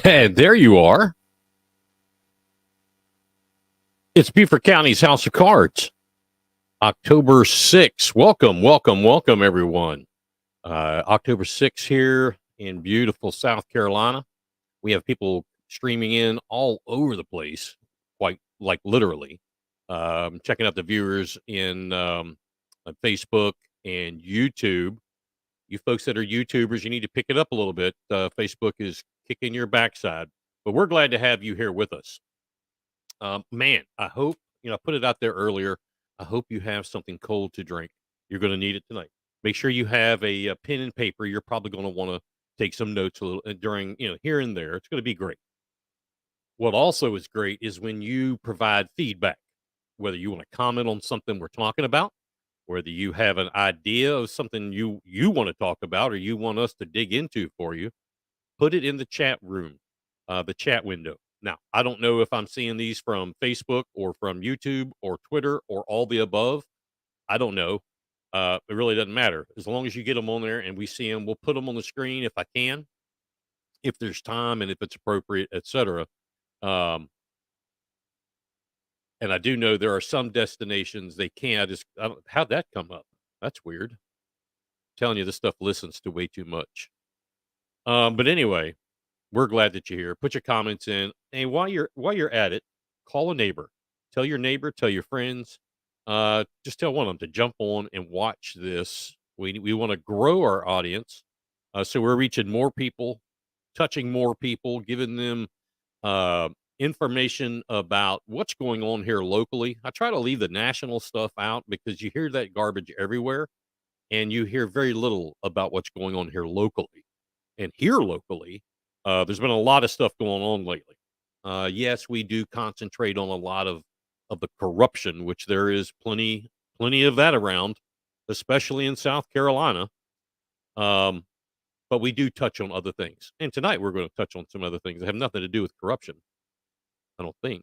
And there you are. It's Beaufort County's House of Cards, October 6th. Welcome, everyone. October 6th here in beautiful South Carolina. We have people streaming in all over the place, quite like literally. Checking out the viewers in on Facebook and YouTube. You folks that are YouTubers, you need to pick it up a little bit. Facebook is kicking your backside, but we're glad to have you here with us. Man, I hope, I put it out there earlier. I hope you have something cold to drink. You're going to need it tonight. Make sure you have a pen and paper. You're probably going to want to take some notes a little during, here and there. It's going to be great. What also is great is when you provide feedback, whether you want to comment on something we're talking about, whether you have an idea of something you want to talk about or you want us to dig into for you, put it in the chat room, the chat window. Now, I don't know if I'm seeing these from Facebook or from YouTube or Twitter or all the above. I don't know. It really doesn't matter. As long as you get them on there and we see them, we'll put them on the screen if I can, if there's time and if it's appropriate, etc. Um, and I do know there are some destinations they can't. How'd that come up? That's weird. Telling you, this stuff listens to way too much. But anyway, we're glad that you're here. Put your comments in, and while you're at it, call a neighbor. Tell your neighbor, tell your friends. Just tell one of them to jump on and watch this. We want to grow our audience, so we're reaching more people, touching more people, giving them uh, information about what's going on here locally. I try to leave the national stuff out because you hear that garbage everywhere, and you hear very little about what's going on here locally. And here locally, there's been a lot of stuff going on lately. Yes, we do concentrate on a lot of the corruption, which there is plenty of that around, especially in South Carolina. Um, but we do touch on other things, and tonight we're going to touch on some other things that have nothing to do with corruption. I don't think,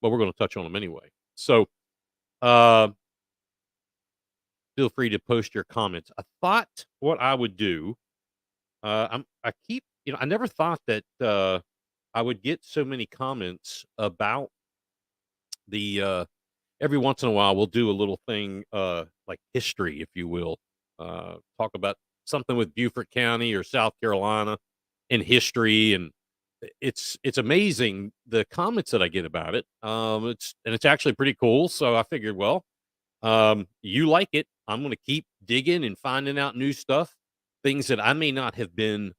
but we're going to touch on them anyway. So, uh, feel free to post your comments. I thought what I would do. I keep, I never thought that I would get so many comments about the. Every once in a while, we'll do a little thing like history, if you will. Talk about something with Beaufort County or South Carolina in history, and it's amazing the comments that I get about it. It's actually pretty cool. So I figured, well, you like it. I'm going to keep digging and finding out new stuff, things that I may not have been.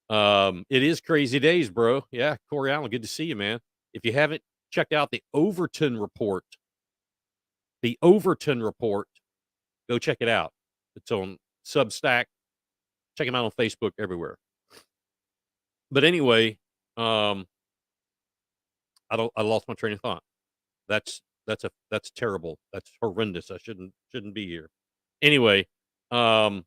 It is crazy days, bro. Yeah, Corey Allen, good to see you, man. If you haven't checked out the Overton report, go check it out. It's on Substack. Check him out on Facebook, everywhere. But anyway, I lost my train of thought. That's terrible. That's horrendous. I shouldn't be here. Anyway, talking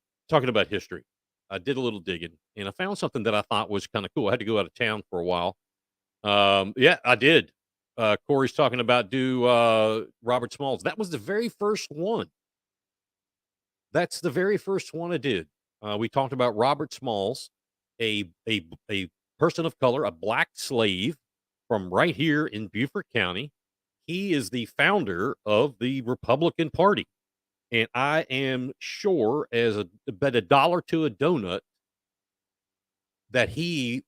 about history. I did a little digging and I found something that I thought was kind of cool. I had to go out of town for a while. Yeah, I did. Corey's talking about Robert Smalls. That was the very first one. That's the very first one I did. We talked about Robert Smalls, a person of color, a black slave from right here in Beaufort County. He is the founder of the Republican Party. And I am sure as bet $1 to a donut that he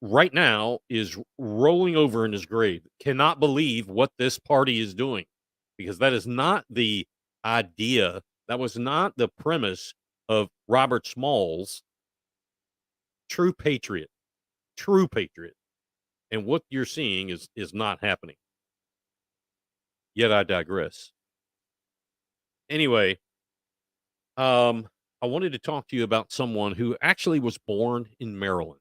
right now is rolling over in his grave. Cannot believe what this party is doing, because that is not the idea. That was not the premise of Robert Smalls. True patriot, true patriot. And what you're seeing is not happening. Yet I digress. Anyway, I wanted to talk to you about someone who actually was born in Maryland.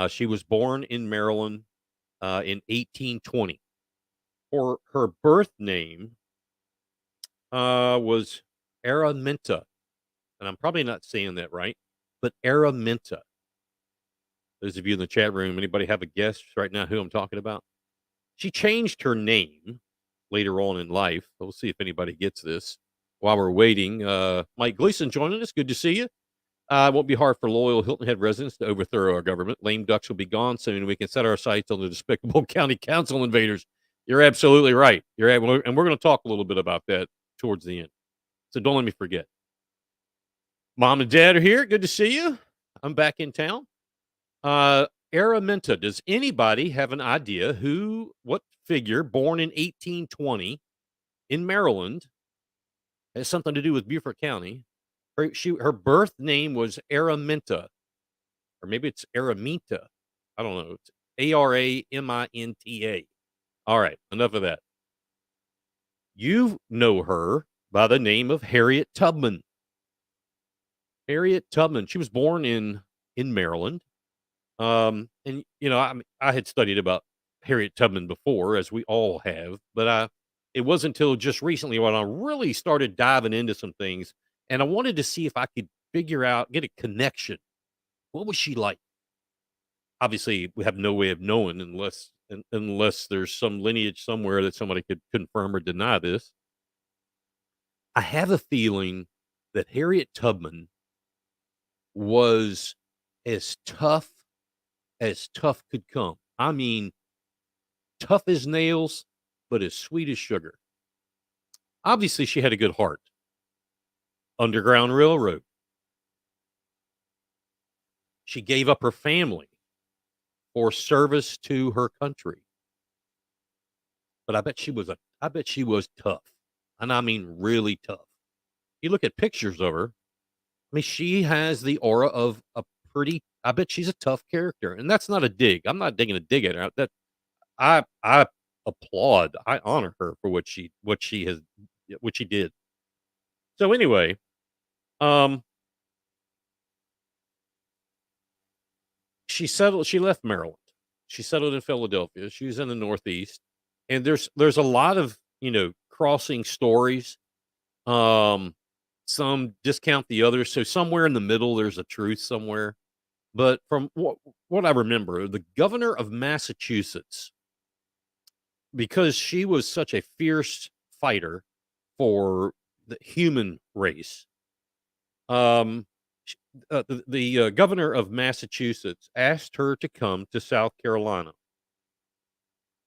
She was born in Maryland in 1820. Her birth name was Araminta, and I'm probably not saying that right, but Araminta. Those of you in the chat room, anybody have a guess right now who I'm talking about? She changed her name later on in life. We'll see if anybody gets this while we're waiting. Mike Gleason joining us. Good to see you. It won't be hard for loyal Hilton Head residents to overthrow our government. Lame ducks will be gone soon, and we can set our sights on the despicable county council invaders. You're absolutely right. And we're going to talk a little bit about that towards the end. So don't let me forget. Mom and Dad are here. Good to see you. I'm back in town. Araminta. Does anybody have an idea what figure born in 1820 in Maryland has something to do with Beaufort County? Her birth name was Araminta, or maybe it's Araminta. I don't know. It's Araminta. All right, enough of that. You know her by the name of Harriet Tubman. Harriet Tubman. She was born in Maryland. And I had studied about Harriet Tubman before, as we all have, but it wasn't until just recently when I really started diving into some things, and I wanted to see if I could get a connection. What was she like? Obviously, we have no way of knowing unless there's some lineage somewhere that somebody could confirm or deny this. I have a feeling that Harriet Tubman was as tough could come. I mean, tough as nails, but as sweet as sugar. Obviously, she had a good heart. Underground Railroad. She gave up her family for service to her country. But I bet she was tough. And I mean really tough. You look at pictures of her, I mean, she has the aura of I bet she's a tough character. And that's not a dig. I'm not digging a dig at her. I applaud, I honor her for what she did. So anyway, um, she left Maryland. She settled in Philadelphia. She was in the Northeast, and there's a lot of, crossing stories. Um, some discount the others, so somewhere in the middle, there's a truth somewhere. But from what I remember, the governor of Massachusetts, because she was such a fierce fighter for the human race, um, sh the governor of Massachusetts asked her to come to South Carolina,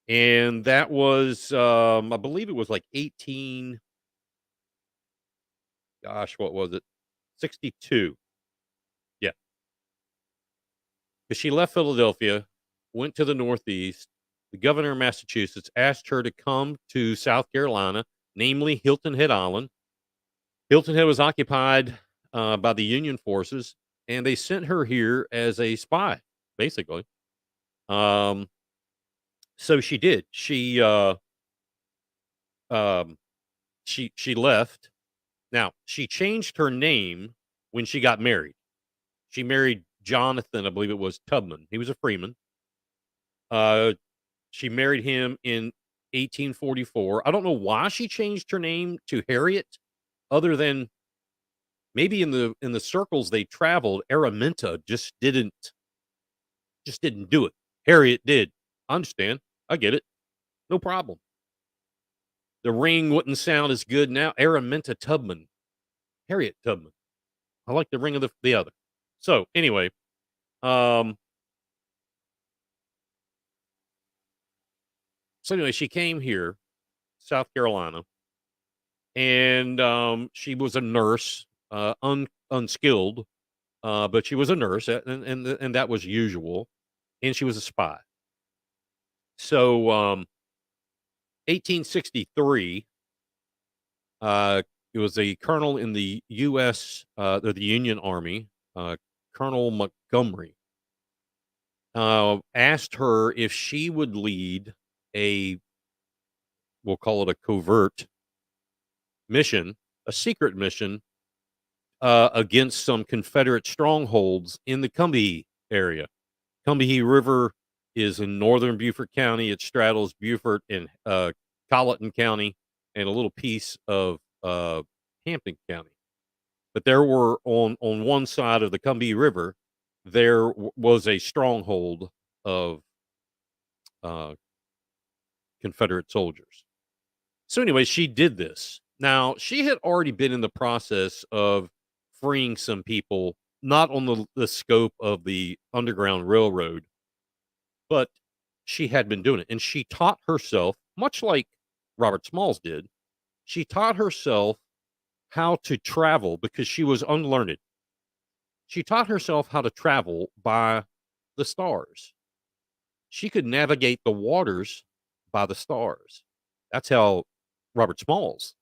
and that was, I believe it was like 18 gosh, what was it? 62. Yeah, because she left Philadelphia, went to the Northeast. The governor of Massachusetts asked her to come to South Carolina, namely Hilton Head Island. Hilton Head was occupied, by the Union forces, and they sent her here as a spy, basically. Um, so she did. Um, she left. Now, she changed her name when she got married. She married Jonathan, I believe it was Tubman. He was a freeman. Uh, she married him in 1844. I don't know why she changed her name to Harriet, other than maybe in the circles they traveled, Araminta just didn't do it. Harriet did. I understand. I get it. No problem. The ring wouldn't sound as good now. Araminta Tubman. Harriet Tubman. I like the ring of the other. So anyway, um, she came here, South Carolina, and she was a nurse, unskilled, but she was a nurse, and that was usual, and she was a spy. So 1863, it was a colonel in the U.S. The Union Army, Colonel Montgomery, asked her if she would lead a, we'll call it a covert mission, a secret mission, against some Confederate strongholds in the Combahee area. Combahee River is in northern Beaufort County. It straddles Beaufort and Colleton County and a little piece of Hampton County. But there were on one side of the Combahee River, there was a stronghold of uh, Confederate soldiers. So anyway, she did this. Now, she had already been in the process of freeing some people not on the scope of the Underground Railroad, but she had been doing it, and she taught herself, much like Robert Smalls did, she taught herself how to travel because she was unlearned. She taught herself how to travel by the stars. She could navigate the waters by the stars. That's how Robert Smalls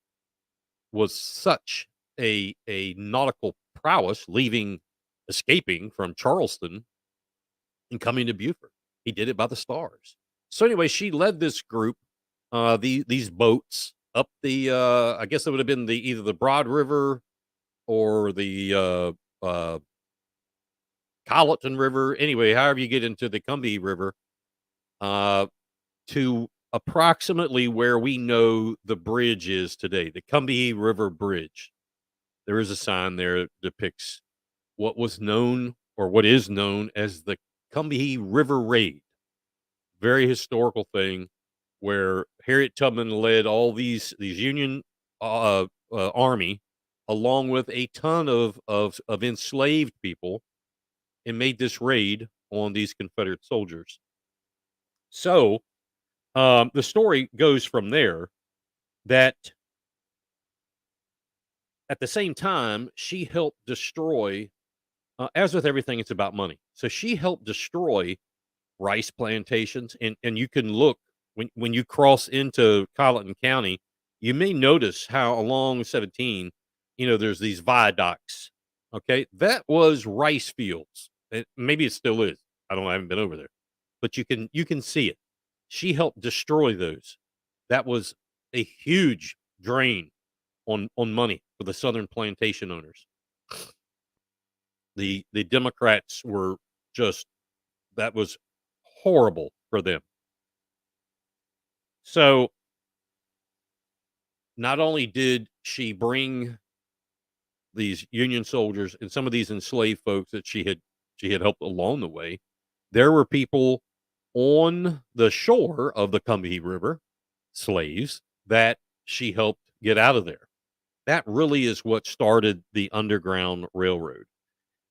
was such a nautical prowess, escaping from Charleston and coming to Beaufort. He did it by the stars. So anyway, she led this group, these boats up I guess it would have been either the Broad River or the Colleton River. Anyway, however you get into the Combahee River, uh, to approximately where we know the bridge is today, the Combahee River Bridge. There is a sign there that depicts what was known or what is known as the Combahee River Raid. Very historical thing where Harriet Tubman led all these Union army along with a ton of enslaved people and made this raid on these Confederate soldiers. So the story goes from there that at the same time she helped destroy, as with everything, it's about money. So she helped destroy rice plantations, and you can look when you cross into Colleton County, you may notice how along 17, there's these viaducts. Okay, that was rice fields. Maybe it still is. I don't know. I haven't been over there, but you can see it. She helped destroy those. That was a huge drain on money for the Southern plantation owners. The Democrats were just that was horrible for them. So, not only did she bring these Union soldiers and some of these enslaved folks that she had helped along the way, there were people on the shore of the Combahee River, slaves, that she helped get out of there. That really is what started the Underground Railroad.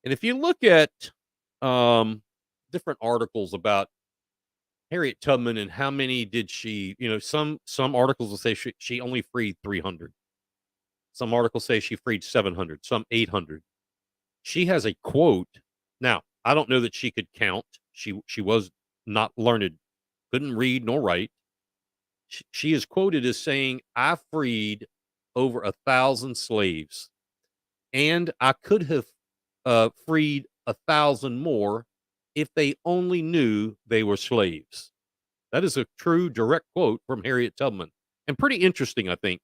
And if you look at um, different articles about Harriet Tubman and how many did she, some articles will say she only freed 300. Some articles say she freed 700, some 800. She has a quote. Now, I don't know that she could count. She was not learned, couldn't read nor write. She is quoted as saying, "I freed over 1,000 slaves, and I could have freed 1,000 more if they only knew they were slaves." That is a true direct quote from Harriet Tubman, and pretty interesting, I think,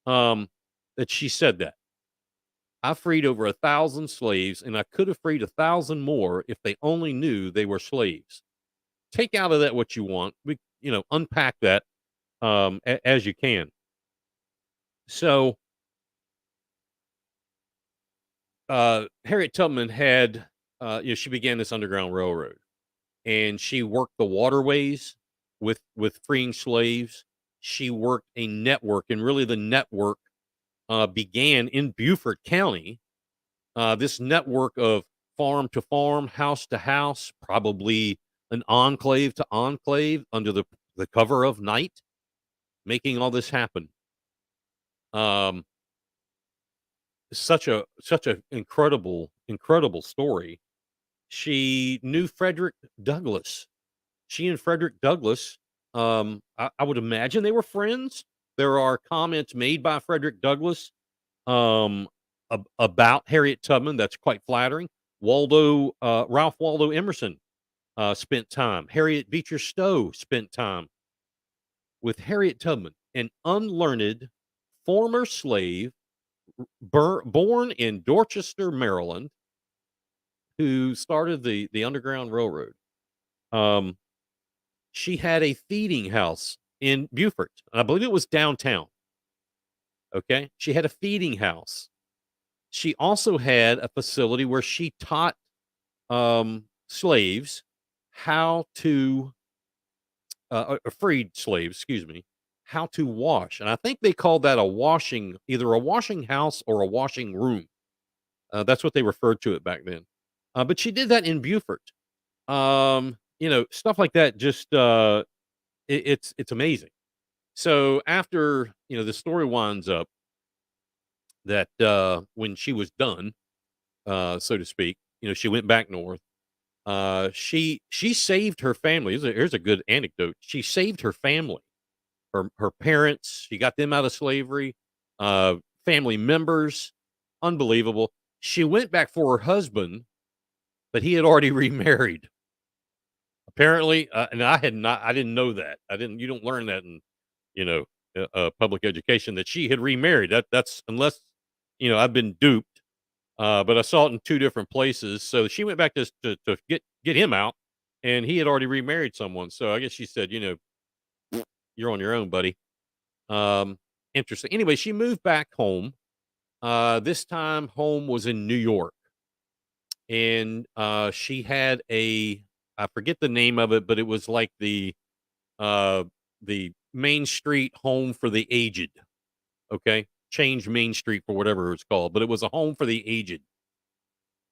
that she said that. "I freed over 1,000 slaves, and I could have freed 1,000 more if they only knew they were slaves." Take out of that what you want. Unpack that as you can. So, Harriet Tubman had, she began this Underground Railroad, and she worked the waterways with freeing slaves. She worked a network, and really the network began in Beaufort County. This network of farm to farm, house to house, probably an enclave to enclave under the cover of night, making all this happen. Um, such a incredible story. She knew Frederick Douglass. She and Frederick Douglass, I would imagine they were friends. There are comments made by Frederick Douglass um, about Harriet Tubman that's quite flattering. Ralph Waldo Emerson spent time. Harriet Beecher Stowe spent time with Harriet Tubman, an unlearned former slave born in Dorchester, Maryland, who started the Underground Railroad. Um, she had a feeding house in Beaufort. I believe it was downtown. Okay. She had a feeding house. She also had a facility where she taught slaves how to, freed slaves, excuse me, how to wash. And I think they called that either a washing house or a washing room. That's what they referred to it back then. But she did that in Beaufort. Stuff like that just, it's amazing. So after, the story winds up that, when she was done, so to speak, she went back north. She saved her family. Here's a good anecdote. She saved her family, her parents. She got them out of slavery, uh, family members. Unbelievable. She went back for her husband, but he had already remarried. Apparently, and I had not. I didn't know that. I didn't. You don't learn that in you know public education that she had remarried. That's unless I've been duped. But I saw it in two different places. So she went back to get him out, and he had already remarried someone. So I guess she said, you're on your own, buddy. Um, Interesting. Anyway, she moved back home. This time, home was in New York, and she had I forget the name of it, but it was like uh, the Main Street Home for the Aged. Okay, change Main Street for whatever it's called, but it was a home for the aged,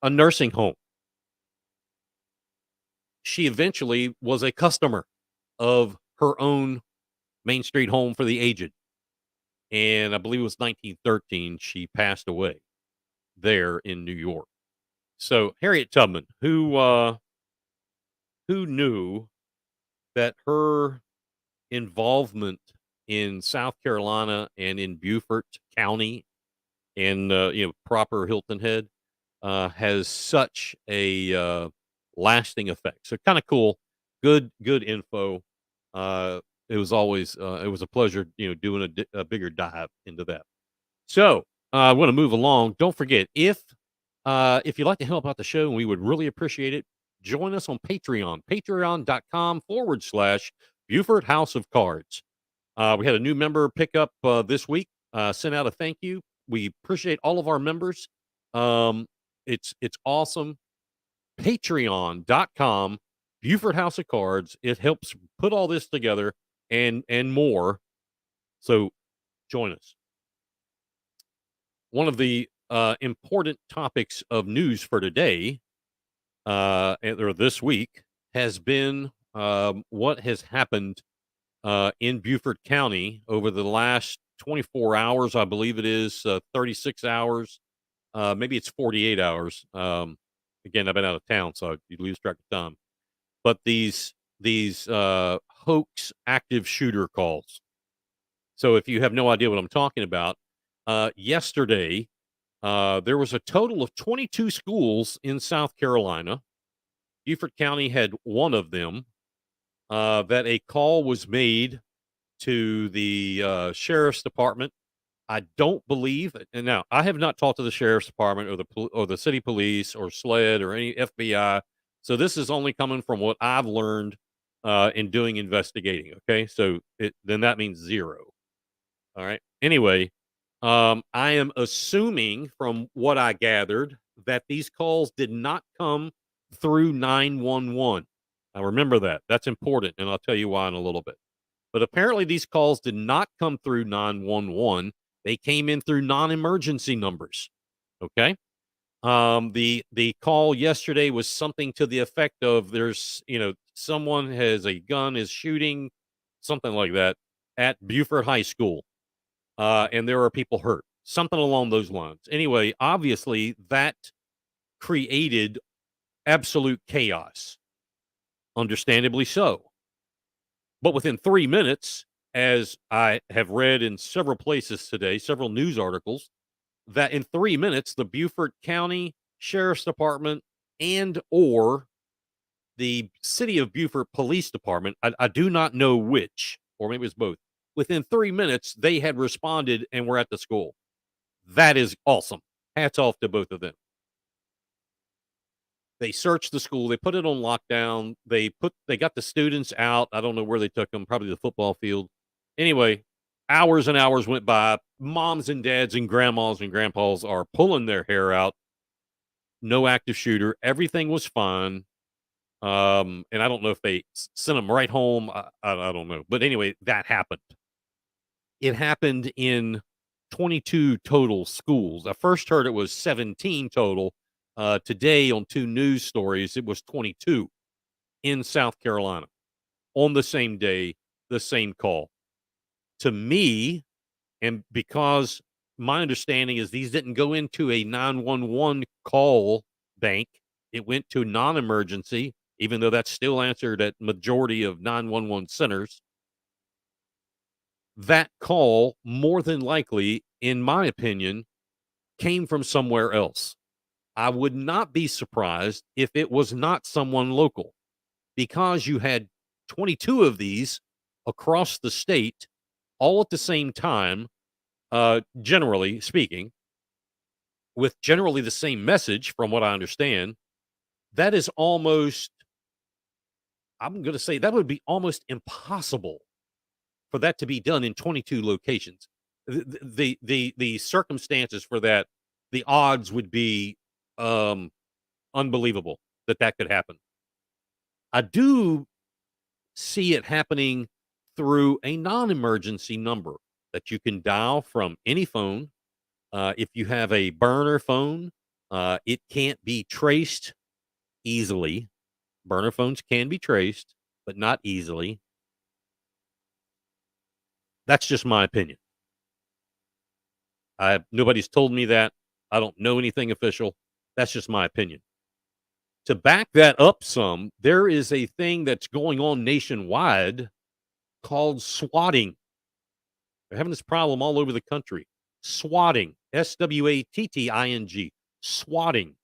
a nursing home. She eventually was a customer of her own Main Street Home for the Aged, and I believe it was 1913 she passed away there in New York. So Harriet Tubman, who knew that her involvement in South Carolina and in Beaufort County and proper Hilton Head has such a lasting effect. So kind of cool, good info. It was a pleasure, doing a bigger dive into that. So I want to move along. Don't forget if you'd like to help out the show, and we would really appreciate it, join us on Patreon, patreon.com/. Beaufort House of Cards. We had a new member pick up this week. Sent out a thank you. We appreciate all of our members. Um, it's awesome. Patreon.com, Beaufort House of Cards. It helps put all this together and more. So join us. One of the important topics of news for today, or this week, has been what has happened in Beaufort County over the last 24 hours. I believe it is 36 hours. Maybe it's 48 hours. Again, I've been out of town, so you lose track of time. But these hoax active shooter calls. So if you have no idea what I'm talking about, yesterday there was a total of 22 schools in South Carolina. Beaufort County had one of them. That a call was made to the sheriff's department. I don't believe, and now I have not talked to the sheriff's department or the city police or SLED or any FBI. So this is only coming from what I've learned in doing investigating. Okay, so then that means zero. All right. Anyway, I am assuming from what I gathered that these calls did not come through 911. Now remember that. That's important, and I'll tell you why in a little bit. But apparently these calls did not come through 911. They came in through non-emergency numbers. Okay? The call yesterday was something to the effect of someone has a gun, is shooting, something like that, at Beaufort High School. And there are people hurt. Something along those lines. Anyway, obviously that created absolute chaos. Understandably so. But within 3 minutes, as I have read in several places today, several news articles, that in 3 minutes, the Beaufort County Sheriff's Department and or the City of Beaufort Police Department, I do not know which, or maybe it's both. Within 3 minutes, they had responded and were at the school. That is awesome. Hats off to both of them. They searched the school. They put it on lockdown. They got the students out. I don't know where they took them, probably the football field. Anyway, hours and hours went by. Moms and dads and grandmas and grandpas are pulling their hair out. No active shooter. Everything was fine. And I don't know if they sent them right home. I don't know. But anyway, that happened. It happened in 22 total schools. I first heard it was 17 total. Today on 2 news stories, it was 22 in South Carolina on the same day, the same call. To me, and because my understanding is these didn't go into a 911 call bank, it went to non-emergency, even though that's still answered at majority of 911 centers. That call, more than likely, in my opinion, came from somewhere else. I would not be surprised if it was not someone local, because you had 22 of these across the state all at the same time, generally speaking, with generally the same message from what I understand. That is almost, I'm going to say that would be almost impossible for that to be done in 22 locations. The circumstances for that, the odds would be um unbelievable that that could happen. I do see it happening through a non-emergency number that you can dial from any phone. If you have a burner phone, it can't be traced easily. Burner phones can be traced, but not easily. That's just my opinion. Nobody's told me that. I don't know anything official. That's just my opinion. To back that up some, there is a thing that's going on nationwide called swatting. They're having this problem all over the country. Swatting, SWATTING, swatting.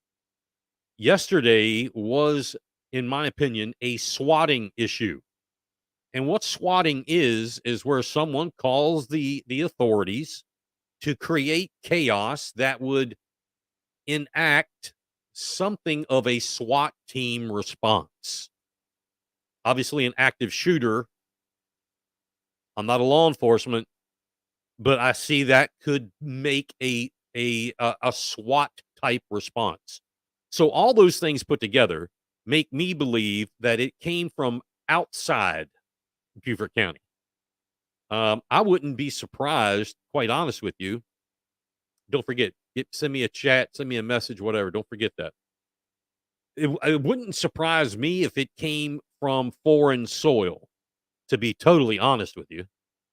Yesterday was, in my opinion, a swatting issue. And what swatting is where someone calls the authorities to create chaos that would enact something of a SWAT team response. Obviously, an active shooter. I'm not a law enforcement, but I see that could make a SWAT type response. So all those things put together make me believe that it came from outside Beaufort County. I wouldn't be surprised, quite honest with you. Don't forget, send me a chat, send me a message, whatever. Don't forget that. It wouldn't surprise me if it came from foreign soil, to be totally honest with you.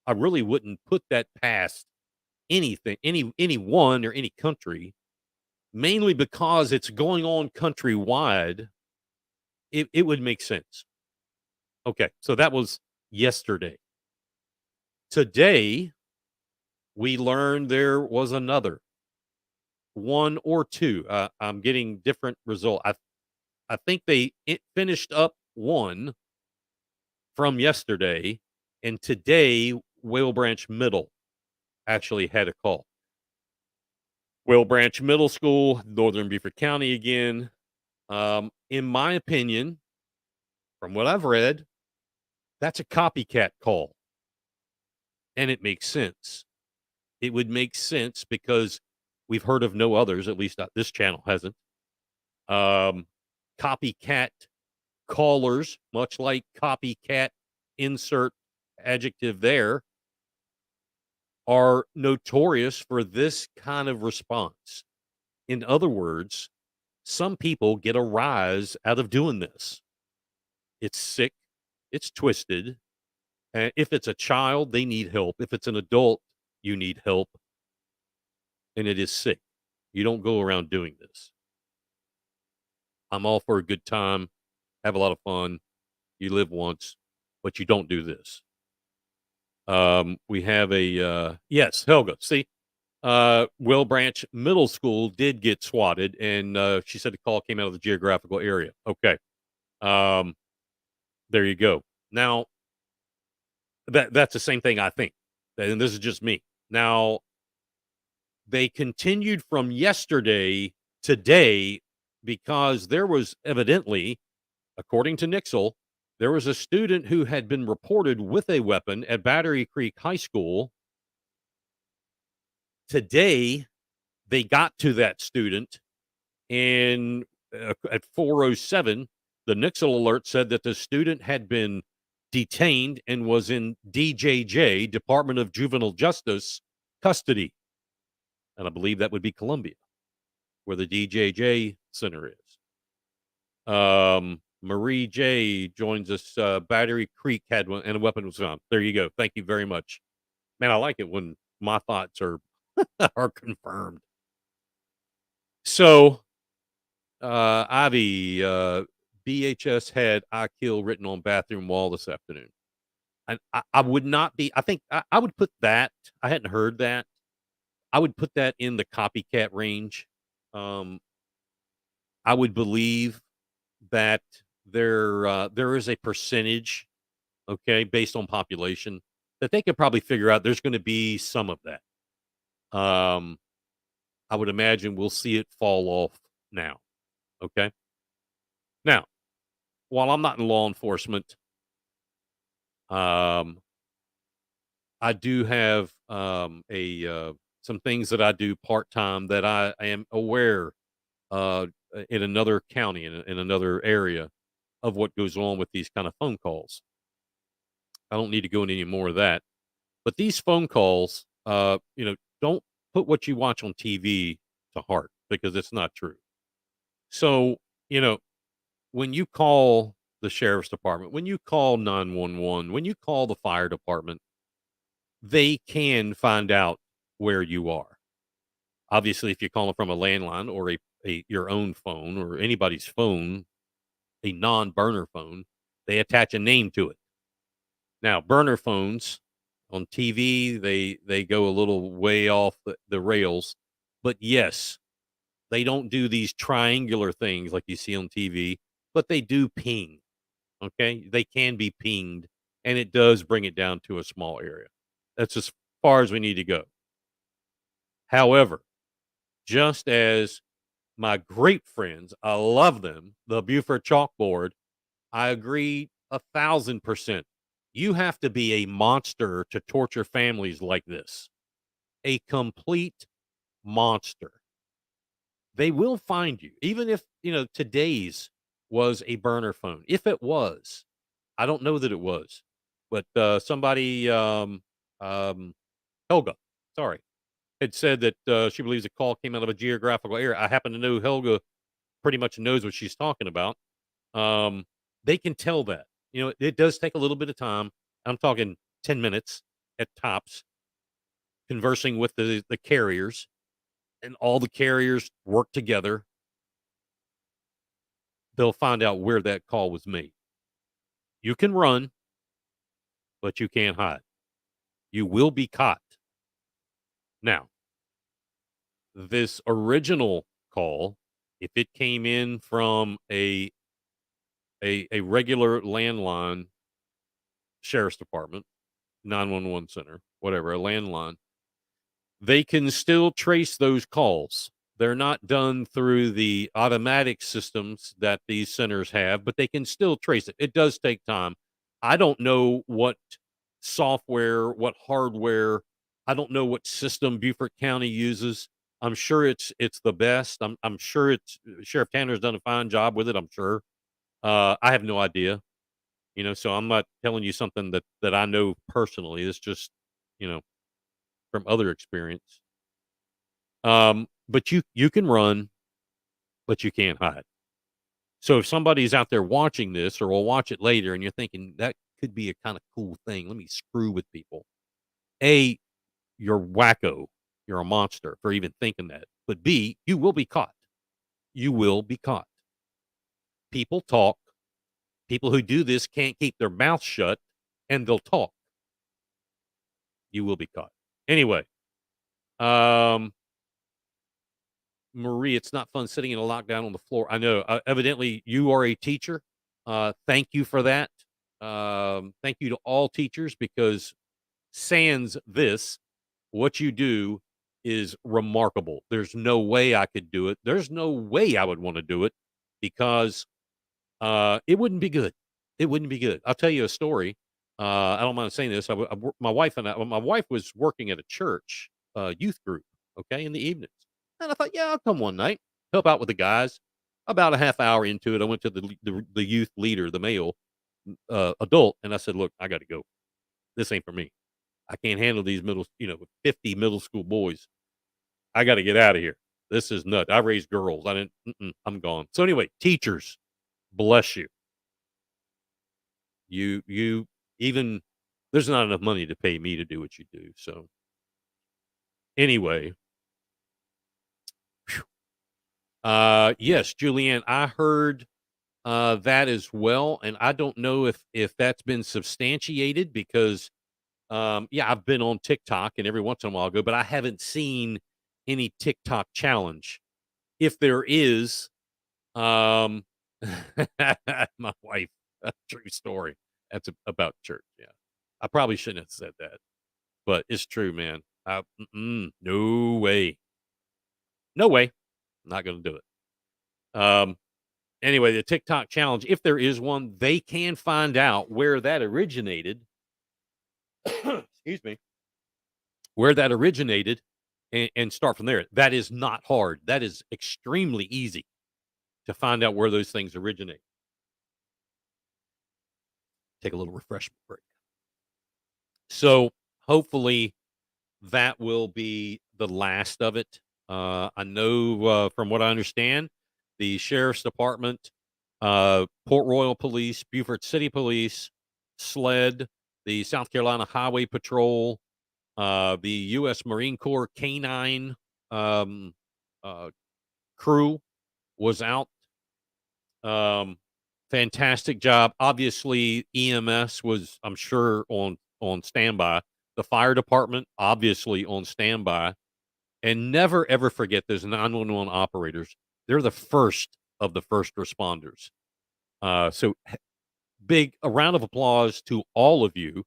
I really wouldn't put that past anything, anyone or any country, mainly because it's going on countrywide. It would make sense. Okay, so that was yesterday. Today, we learned there was another one or two. I'm getting different result. I think it finished up one from yesterday, and today Whale Branch Middle actually had a call. Whale Branch Middle School, Northern Beaufort County again. In my opinion, from what I've read, that's a copycat call, and it makes sense. It would make sense because we've heard of no others, at least this channel hasn't. Um, Copycat callers, much like copycat, insert adjective there, are notorious for this kind of response. In other words, some people get a rise out of doing this. It's sick, it's twisted. If it's a child, they need help. If it's an adult, you need help. And it is sick. You don't go around doing this. I'm all for a good time, have a lot of fun. You live once, but you don't do this. We have yes, Helga. See, Will Branch Middle School did get swatted, and she said the call came out of the geographical area. Okay, um, there you go. Now that's the same thing I think, and this is just me. Now they continued from yesterday today because there was evidently, according to Nixle, there was a student who had been reported with a weapon at Battery Creek High School. Today, they got to that student, and at 4:07, the Nixle alert said that the student had been detained and was in DJJ, Department of Juvenile Justice, custody. And I believe that would be Columbia. where the DJJ Center is. Marie J joins us. Battery Creek had one, and a weapon was found. There you go. Thank you very much, man. I like it when my thoughts are are confirmed. So, Ivy, BHS had "I kill" written on bathroom wall this afternoon. I would not be. I think I would put that. I hadn't heard that. I would put that in the copycat range. Um, I would believe that there is a percentage, okay, based on population, that they could probably figure out there's going to be some of that. Um, I would imagine we'll see it fall off now. Okay. Now, while I'm not in law enforcement, um, I do have a some things that I do part time that I am aware in another county in another area of what goes on with these kind of phone calls. I don't need to go into any more of that. But these phone calls, don't put what you watch on TV to heart because it's not true. So, you know, when you call the sheriff's department, when you call 911, when you call the fire department, they can find out where you are. Obviously, if you're calling from a landline or a your own phone or anybody's phone, a non-burner phone, they attach a name to it. Now, burner phones on TV, they go a little way off the rails, but yes, they don't do these triangular things like you see on TV, but they do ping. Okay, they can be pinged, and it does bring it down to a small area. That's as far as we need to go. However, just as my great friends, I love them, the Beaufort chalkboard, I agree 1,000%. You have to be a monster to torture families like this. A complete monster. They will find you, even if, today's was a burner phone. If it was, I don't know that it was, but somebody, um, Helga, sorry, had said that she believes the call came out of a geographical area. I happen to know Helga pretty much knows what she's talking about. Um, they can tell that. It does take a little bit of time. I'm talking 10 minutes at tops conversing with the carriers, and all the carriers work together. They'll find out where that call was made. You can run, but you can't hide. You will be caught. Now, this original call, if it came in from a regular landline sheriff's department, 911 center, whatever, a landline, they can still trace those calls. They're not done through the automatic systems that these centers have, but they can still trace it. It does take time. I don't know what software, what hardware, I don't know what system Beaufort County uses. I'm sure it's the best. I'm sure it's Sheriff Tanner's done a fine job with it, I'm sure. I have no idea, so I'm not telling you something that I know personally. It's just, you know, from other experience. But you can run, but you can't hide. So if somebody's out there watching this or will watch it later and you're thinking that could be a kind of cool thing, let me screw with people. A, you're wacko. You're a monster for even thinking that. But B, you will be caught. You will be caught. People talk. People who do this can't keep their mouth shut and they'll talk. You will be caught. Anyway, um, Marie, it's not fun sitting in a lockdown on the floor. I know. Evidently, you are a teacher. Thank you for that. Thank you to all teachers because sans this, what you do is remarkable. There's no way I could do it. There's no way I would want to do it because it wouldn't be good. It wouldn't be good. I'll tell you a story. I don't mind saying this. My wife and I, well, my wife was working at a church youth group, okay, in the evenings. And I thought, yeah, I'll come one night, help out with the guys. About a half hour into it, I went to the youth leader, the male adult, and I said, look, I got to go. This ain't for me. I can't handle these 50 middle school boys. I got to get out of here. This is nuts. I raised girls. I didn't. I'm gone. So anyway, teachers, bless you. You even there's not enough money to pay me to do what you do. So anyway, yes, Julianne, I heard that as well, and I don't know if that's been substantiated because yeah, I've been on TikTok and every once in a while I go, but I haven't seen any TikTok challenge. If there is, um, my wife, true story. That's about church. Yeah, I probably shouldn't have said that, but it's true, man. No way, no way. Not going to do it. Anyway, the TikTok challenge, if there is one, they can find out where that originated. Excuse me, where that originated and start from there. That is not hard. That is extremely easy to find out where those things originate. Take a little refreshment break. So hopefully that will be the last of it. I know from what I understand, the sheriff's department, Port Royal Police, Beaufort City Police, SLED, the South Carolina Highway Patrol, the U.S. Marine Corps canine um, uh, crew was out. Um, Fantastic job. Obviously, EMS was, I'm sure, on standby. The fire department, obviously, on standby. And never ever forget those 911 operators. They're the first of the first responders. So big a round of applause to all of you.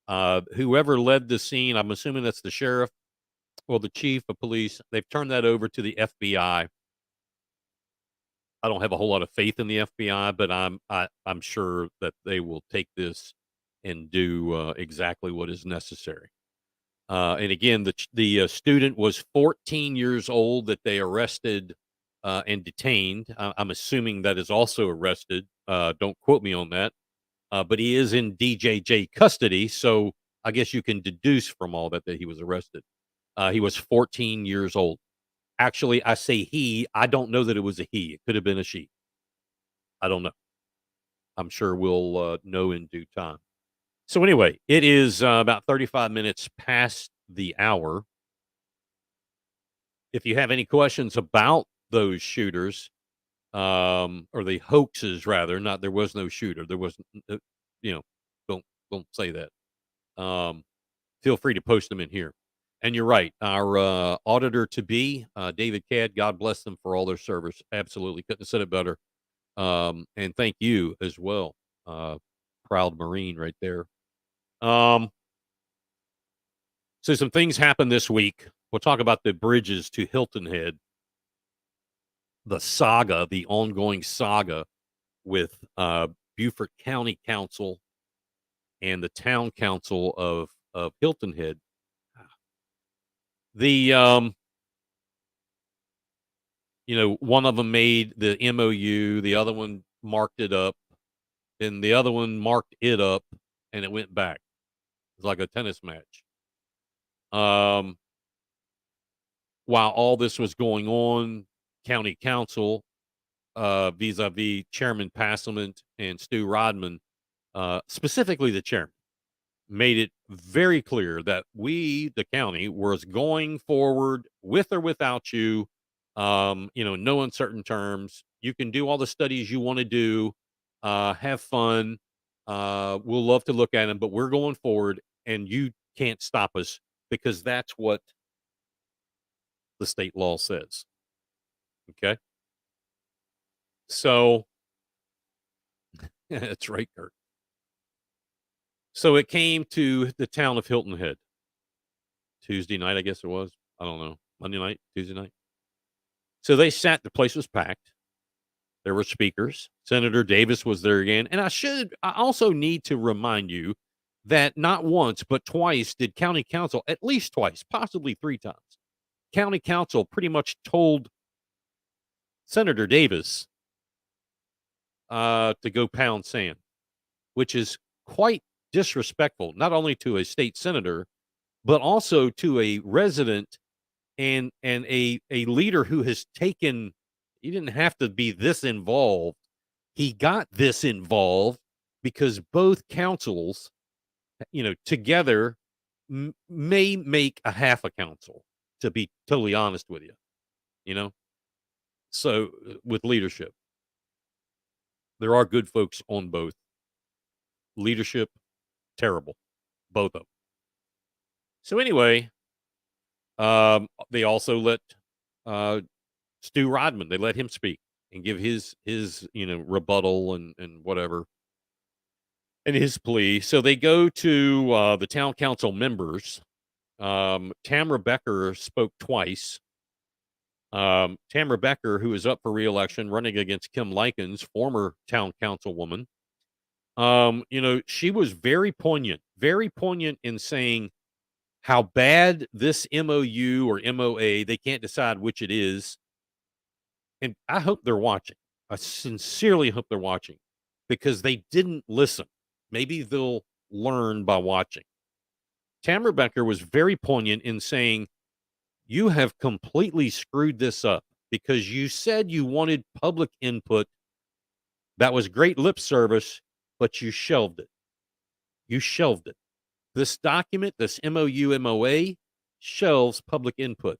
Whoever led the scene, I'm assuming that's the sheriff or the chief of police. They've turned that over to the FBI. I don't have a whole lot of faith in the FBI, but I'm sure that they will take this and do exactly what is necessary. And again, the student was 14 years old that they arrested and detained. I'm assuming that is also arrested. Don't quote me on that. But he is in DJJ custody, so I guess you can deduce from all that he was arrested. He was 14 years old. Actually, I say he. I don't know that it was a he. It could have been a she. I don't know. I'm sure we'll know in due time. So anyway, it is about 35 minutes past the hour. If you have any questions about those shooters, or the hoaxes rather, not there was no shooter. There was, you know, don't don't say that. Um, Feel free to post them in here. And you're right, our auditor to be, David Cadd, God bless them for all their service. Absolutely, couldn't have said it better. And thank you as well, uh, proud Marine right there. Um, so some things happened this week. We'll talk about the bridges to Hilton Head, the saga, the ongoing saga with Beaufort County Council and the Town Council of Hilton Head. The one of them made the MOU, the other one marked it up, and the other one marked it up, and it went back. It's like a tennis match. Um, while all this was going on, County Council, vis-a-vis Chairman Passelman and Stu Rodman, specifically the chairman, made it very clear that we, the county, was going forward with or without you. No uncertain terms. You can do all the studies you want to do. Have fun. We'll love to look at them, but we're going forward, and you can't stop us because that's what the state law says. Okay, so that's right, Kurt. So it came to the town of Hilton Head Tuesday night, I guess it was. I don't know. Monday night, Tuesday night. So they sat, the place was packed. There were speakers. Senator Davis was there again. And I also need to remind you that not once, but twice did county council, at least twice, possibly three times, county council pretty much told Senator Davis to go pound sand, which is quite disrespectful, not only to a state senator, but also to a resident and a leader who has taken, he didn't have to be this involved. He got this involved because both councils, together may make a half a council, to be totally honest with you, you know? So with leadership, there are good folks on both. Leadership, terrible, both of them. So anyway, they also let uh, Stu Rodman, they let him speak and give his rebuttal and whatever and his plea. So they go to the town council members. Tamara Becker spoke twice. Tamara Becker, who is up for reelection, running against Kim Likens, former town councilwoman. She was very poignant in saying how bad this MOU or MOA, they can't decide which it is. And I hope they're watching. I sincerely hope they're watching because they didn't listen. Maybe they'll learn by watching. Tamara Becker was very poignant in saying, you have completely screwed this up because you said you wanted public input. That was great lip service, but you shelved it. You shelved it. This document, this MOU, MOA, shelves public input.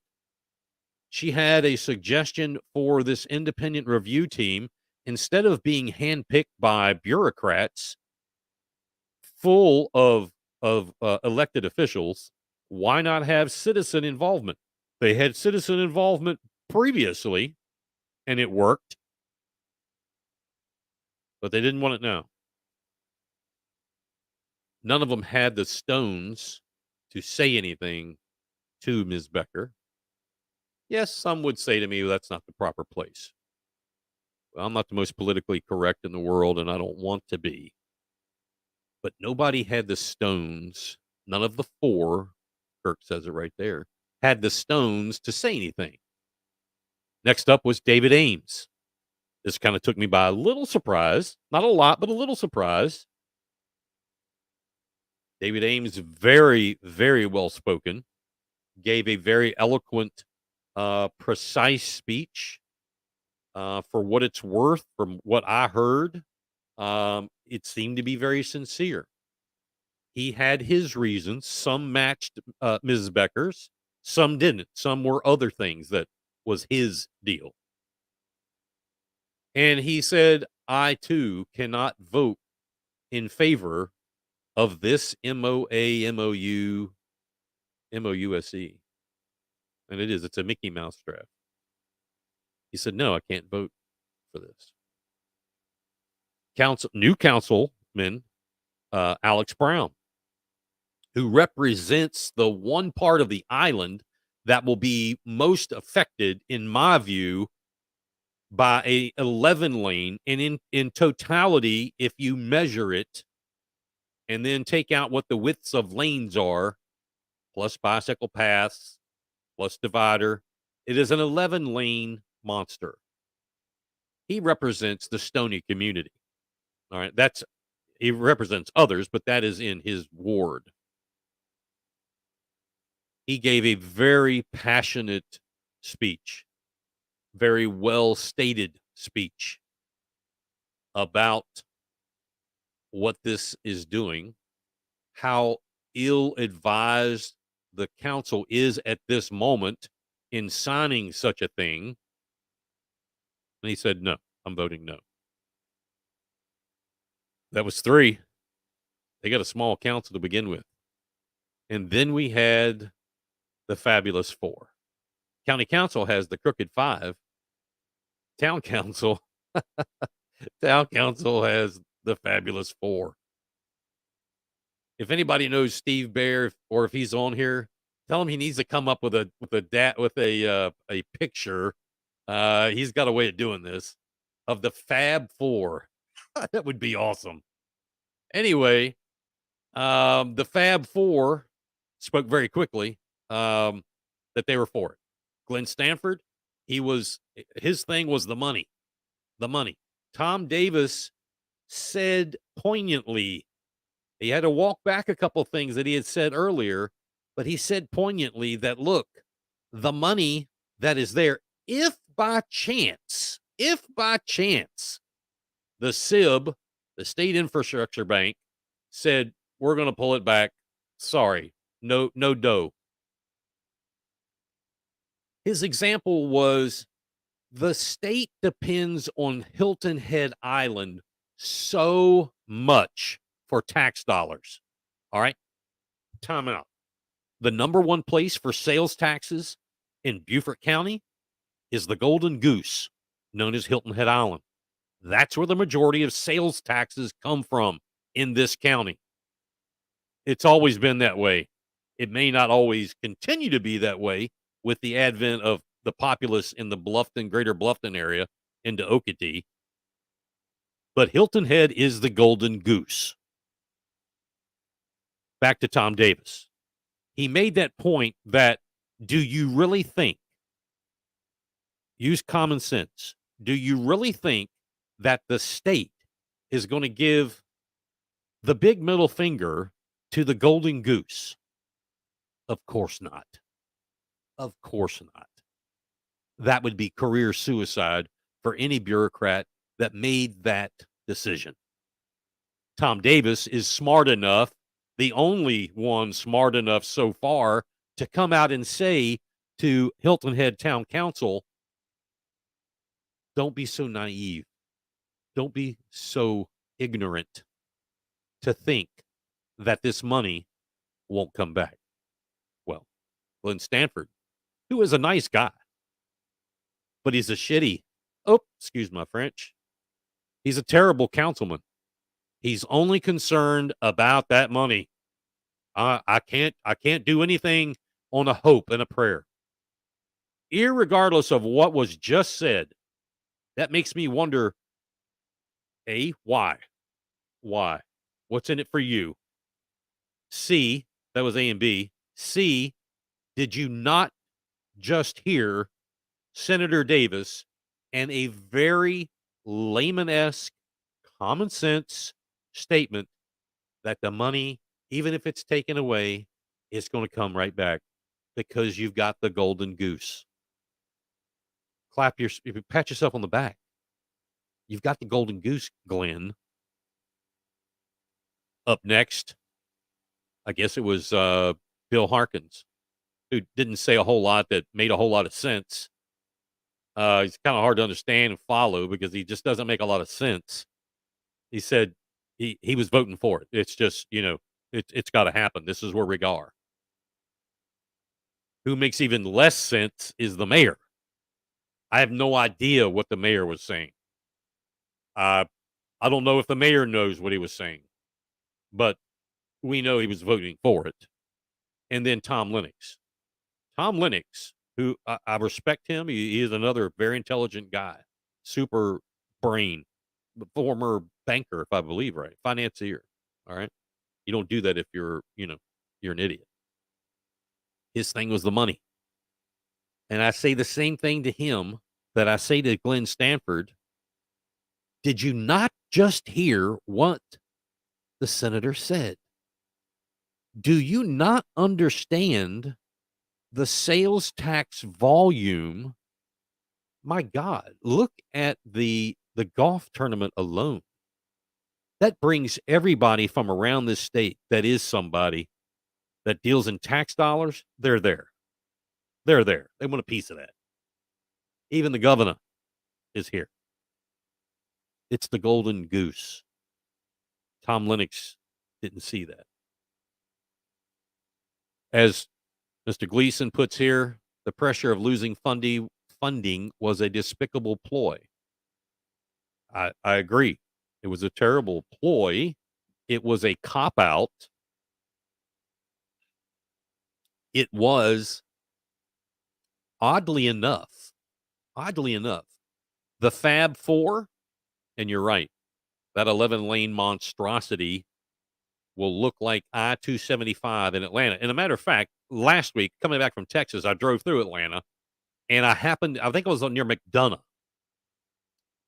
She had a suggestion for this independent review team. Instead of being handpicked by bureaucrats full of elected officials, why not have citizen involvement? They had citizen involvement previously, and it worked, but they didn't want it now. None of them had the stones to say anything to Ms. Becker. Yes, some would say to me, well, that's not the proper place. Well, I'm not the most politically correct in the world, and I don't want to be. But nobody had the stones. None of the four, Kirk says it right there, had the stones to say anything. Next up was David Ames. This kind of took me by a little surprise. Not a lot, but a little surprise. David Ames, very, very well spoken, gave a very eloquent, precise speech. For what it's worth, from what I heard, it seemed to be very sincere. He had his reasons. Some matched Mrs. Becker's, some didn't. Some were other things that was his deal. And he said, I too cannot vote in favor of this MOA, MOU, MOUSE. And it is, it's a Mickey Mouse draft. He said, no, I can't vote for this. New councilman, Alex Brown, who represents the one part of the island that will be most affected, in my view, by a 11 lane. And in totality, if you measure it and then take out what the widths of lanes are, plus bicycle paths, plus divider, it is an 11 lane monster. He represents the Stony community. All right. He represents others, but that is in his ward. He gave a very passionate speech, very well stated speech about what this is doing, how ill advised the council is at this moment in signing such a thing. And he said, no, I'm voting no. That was 3. They got a small council to begin with. And then we had the fabulous 4. County council has the crooked 5. Town council has the fabulous 4. If anybody knows Steve Bear, or if he's on here, tell him he needs to come up with a picture. He's got a way of doing this, of the Fab 4. That would be awesome. Anyway, the Fab 4 spoke very quickly that they were for it. Glenn Stanford, his thing was the money. The money. Tom Davis said poignantly, he had to walk back a couple things that he had said earlier, but he said poignantly that, look, the money that is there, if by chance, the SIB, the State Infrastructure Bank, said, we're going to pull it back. Sorry, no dough. His example was the state depends on Hilton Head Island so much for tax dollars. All right, time out. The number one place for sales taxes in Beaufort County is the Golden Goose, known as Hilton Head Island. That's where the majority of sales taxes come from in this county. It's always been that way. It may not always continue to be that way with the advent of the populace in the greater Bluffton area into Okatee. But Hilton Head is the Golden Goose. Back to Tom Davis. He made that point that, do you really think, use common sense, do you really think that the state is going to give the big middle finger to the Golden Goose? Of course not. Of course not. That would be career suicide for any bureaucrat that made that decision. Tom Davis is smart enough, the only one smart enough so far, to come out and say to Hilton Head Town Council, don't be so naive. Don't be so ignorant to think that this money won't come back. Well, Glenn Stanford, who is a nice guy, but he's a excuse my French. He's a terrible councilman. He's only concerned about that money. I can't do anything on a hope and a prayer. Irregardless of what was just said, that makes me wonder, A, why? Why? What's in it for you? C, that was A and B. C, did you not just hear Senator Davis and a very layman-esque, common sense statement that the money, even if it's taken away, is going to come right back because you've got the Golden Goose. Pat yourself on the back. You've got the Golden Goose, Glenn. Up next, I guess it was Bill Harkins, who didn't say a whole lot that made a whole lot of sense. He's kind of hard to understand and follow because he just doesn't make a lot of sense. He said he was voting for it. It's just, it's got to happen. This is where we are. Who makes even less sense is the mayor. I have no idea what the mayor was saying. I don't know if the mayor knows what he was saying, but we know he was voting for it. And then Tom Lennox. Tom Lennox, who I respect him. He is another very intelligent guy, super brain, former banker, if I believe right, financier. All right. You don't do that if you're an idiot. His thing was the money. And I say the same thing to him that I say to Glenn Stanford. Did you not just hear what the senator said? Do you not understand the sales tax volume? My God, look at the golf tournament alone. That brings everybody from around this state that is somebody that deals in tax dollars. They're there. They're there. They want a piece of that. Even the governor is here. It's the Golden Goose. Tom Lennox didn't see that. As Mr. Gleason puts here, the pressure of losing funding was a despicable ploy. I agree. It was a terrible ploy. It was a cop-out. It was, oddly enough, the Fab Four, and you're right, that 11-lane monstrosity will look like I-275 in Atlanta. And a matter of fact, last week, coming back from Texas, I drove through Atlanta, and I think I was near McDonough.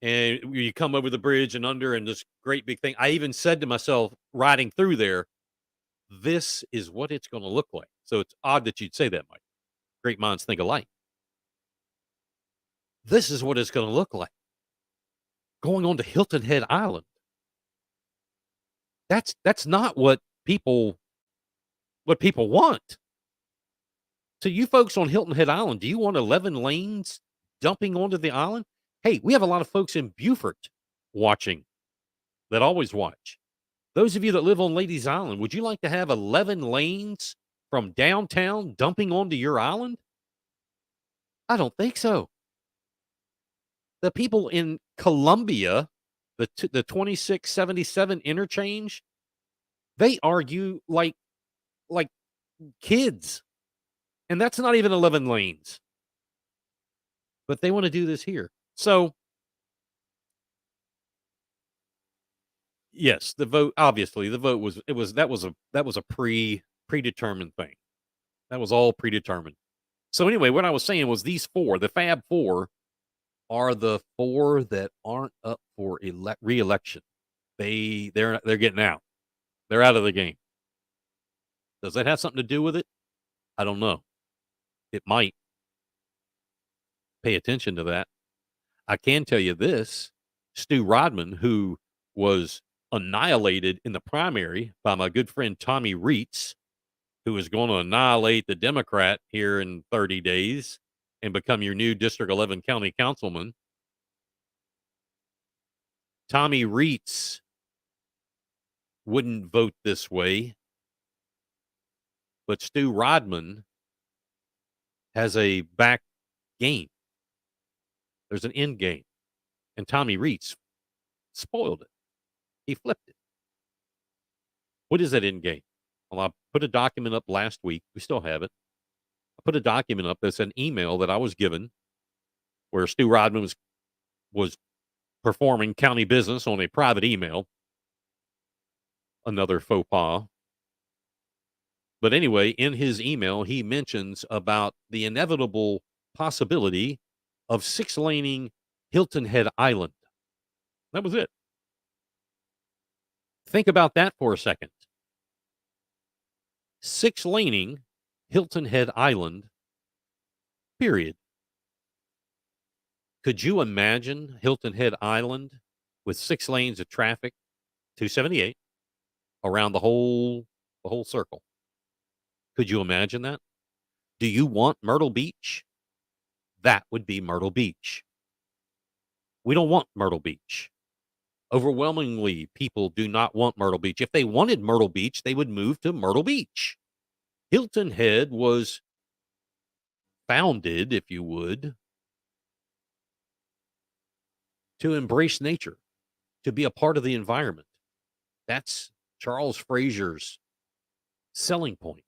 And you come over the bridge and under, and this great big thing. I even said to myself, riding through there, this is what it's going to look like. So it's odd that you'd say that, Mike. great minds think alike. This is what it's going to look like going on to Hilton Head Island. That's not what people want. So you folks on Hilton Head Island, do you want 11 lanes dumping onto the island? Hey, we have a lot of folks in Beaufort watching that always watch. Those of you that live on Ladies Island, would you like to have 11 lanes from downtown dumping onto your island? I don't think so. The people in Columbia, the 2677 interchange, they argue like kids. And that's not even 11 lanes. But they want to do this here. So, yes, the vote obviously the vote was that was a predetermined thing. That was all predetermined. So anyway, what I was saying was these four, the Fab Four, are the four that aren't up for re-election. They're getting out. They're out of the game. Does that have something to do with it? I don't know. It might. Pay attention to that. I can tell you this: Stu Rodman, who was annihilated in the primary by my good friend Tommy Reitz, who is going to annihilate the Democrat here in 30 days and become your new District 11 county councilman. Tommy Reitz wouldn't vote this way, but Stu Rodman has a back game. There's an end game. And Tommy Reitz spoiled it. He flipped it. What is that end game? Well, I put a document up last week. We still have it. I put a document up that's an email that I was given where Stu Rodman was performing county business on a private email. Another faux pas. But anyway, in his email, he mentions about the inevitable possibility of 6-laning Hilton Head Island. That was it. Think about that for a second. 6-laning Hilton Head Island, period. Could you imagine Hilton Head Island with 6 lanes of traffic, 278, around the whole circle? Could you imagine that? Do you want Myrtle Beach? That would be Myrtle Beach. We don't want Myrtle Beach. Overwhelmingly, people do not want Myrtle Beach. If they wanted Myrtle Beach, they would move to Myrtle Beach. Hilton Head was founded, if you would, to embrace nature, to be a part of the environment. That's Charles Frazier's selling point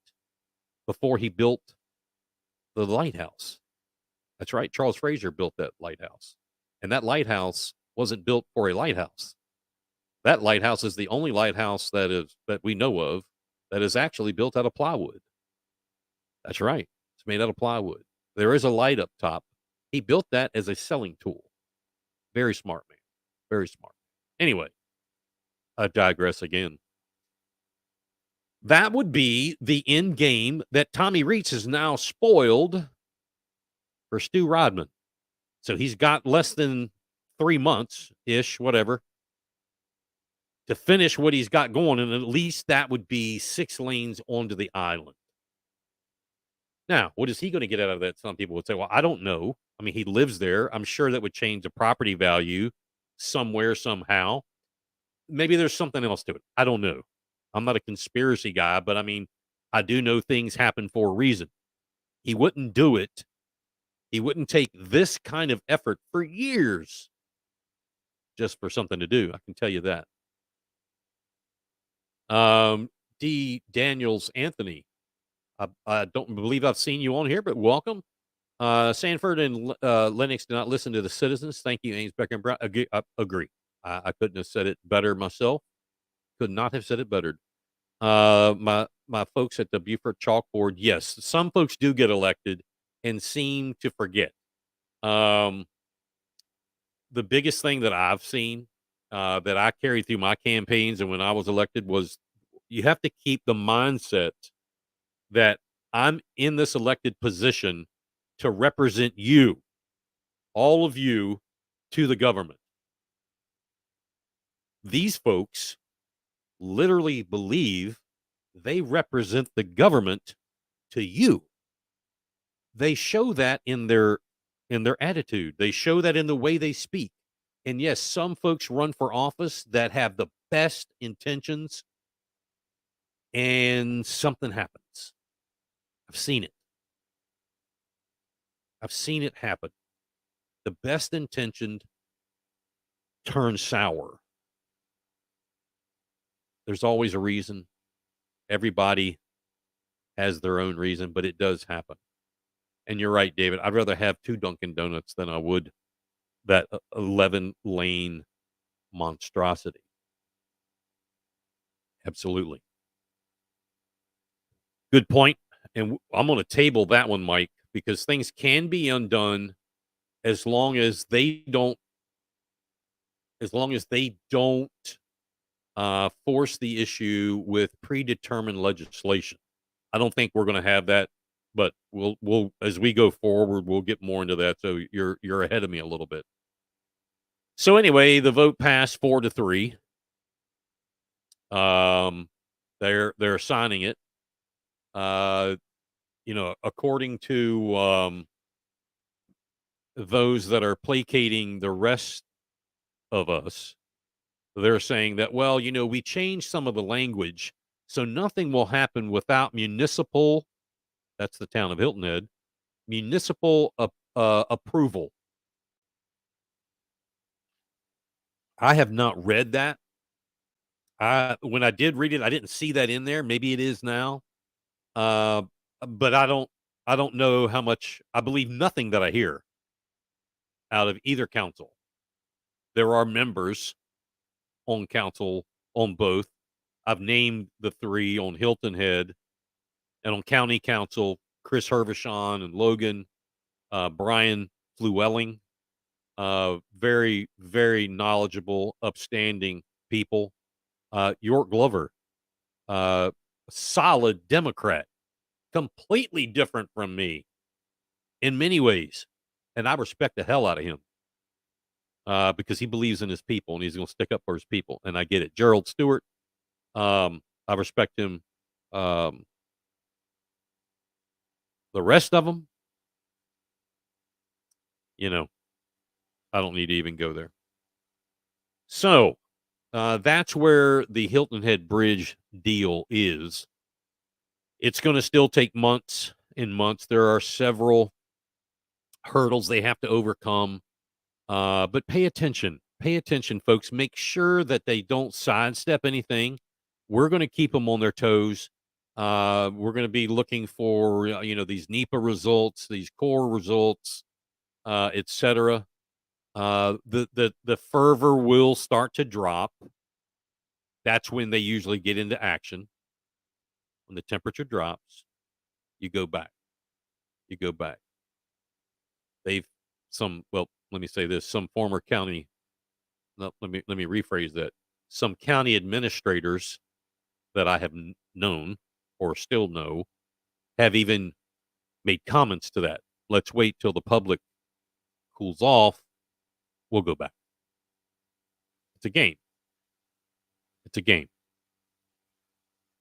before he built the lighthouse. That's right. Charles Frazier built that lighthouse. And that lighthouse wasn't built for a lighthouse. That lighthouse is the only lighthouse that we know of that is actually built out of plywood. That's right. It's made out of plywood. There is a light up top. He built that as a selling tool. Very smart man. Very smart. Anyway, I digress again. That would be the end game that Tommy Reitz has now spoiled for Stu Rodman. So he's got less than 3 months-ish, whatever, to finish what he's got going, and at least that would be 6 lanes onto the island. Now, what is he going to get out of that? Some people would say, well, I don't know. I mean, he lives there. I'm sure that would change the property value somewhere, somehow. Maybe there's something else to it. I don't know. I'm not a conspiracy guy, but I mean, I do know things happen for a reason. He wouldn't do it. He wouldn't take this kind of effort for years just for something to do. I can tell you that. D. Daniels Anthony. I don't believe I've seen you on here, but welcome. Sanford and Lennox do not listen to the citizens. Thank you, Ames, Becker, and Brown. Agree. I couldn't have said it better myself. Could not have said it better. My folks at the Beaufort chalkboard, yes, some folks do get elected and seem to forget. The biggest thing that I've seen that I carried through my campaigns and when I was elected was you have to keep the mindset that I'm in this elected position to represent you, all of you, to the government. These folks literally believe they represent the government to you. They show that in their attitude. They show that in the way they speak. And yes, some folks run for office that have the best intentions and something happens. I've seen it. I've seen it happen. The best intentioned turn sour. There's always a reason. Everybody has their own reason, but it does happen. And you're right, David. I'd rather have 2 Dunkin' Donuts than I would that 11-lane monstrosity. Absolutely. Good point. And I'm going to table that one, Mike, because things can be undone as long as they don't force the issue with predetermined legislation. I don't think we're going to have that, but we'll as we go forward, we'll get more into that. So you're ahead of me a little bit. So anyway, the vote passed 4-3. Um, they're signing it. Uh, according to those that are placating the rest of us, they're saying that, well, we changed some of the language, so nothing will happen without municipal. That's the town of Hilton Head. Municipal approval. I have not read that. When I did read it, I didn't see that in there. Maybe it is now. Uh, but I don't know how much I believe nothing that I hear out of either council. There are members on council on both. I've named the 3 on Hilton Head, and on county council, Chris Hervishon and Logan, Brian Flewelling, very, very knowledgeable, upstanding people. York Glover, solid Democrat, completely different from me in many ways. And I respect the hell out of him because he believes in his people and he's going to stick up for his people. And I get it. Gerald Stewart, I respect him. Um, the rest of them, I don't need to even go there. So that's where the Hilton Head Bridge deal is. It's going to still take months and months. There are several hurdles they have to overcome. But pay attention. Pay attention, folks. Make sure that they don't sidestep anything. We're going to keep them on their toes. We're going to be looking for these NEPA results, these core results, etc. The fervor will start to drop. That's when they usually get into action. When the temperature drops, you go back. You go back. They've let me say this, some former county no, let me rephrase that. Some county administrators that I have known or still know have even made comments to that. Let's wait till the public cools off. We'll go back. It's a game. It's a game.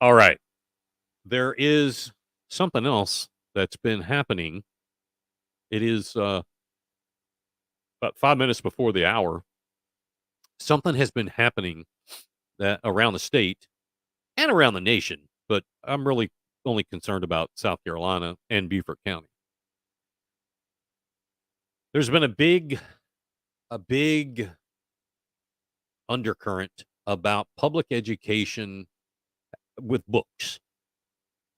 All right. There is something else that's been happening. It is about 5 minutes before the hour. Something has been happening that around the state and around the nation, but I'm really only concerned about South Carolina and Beaufort County. There's been a big undercurrent about public education with books.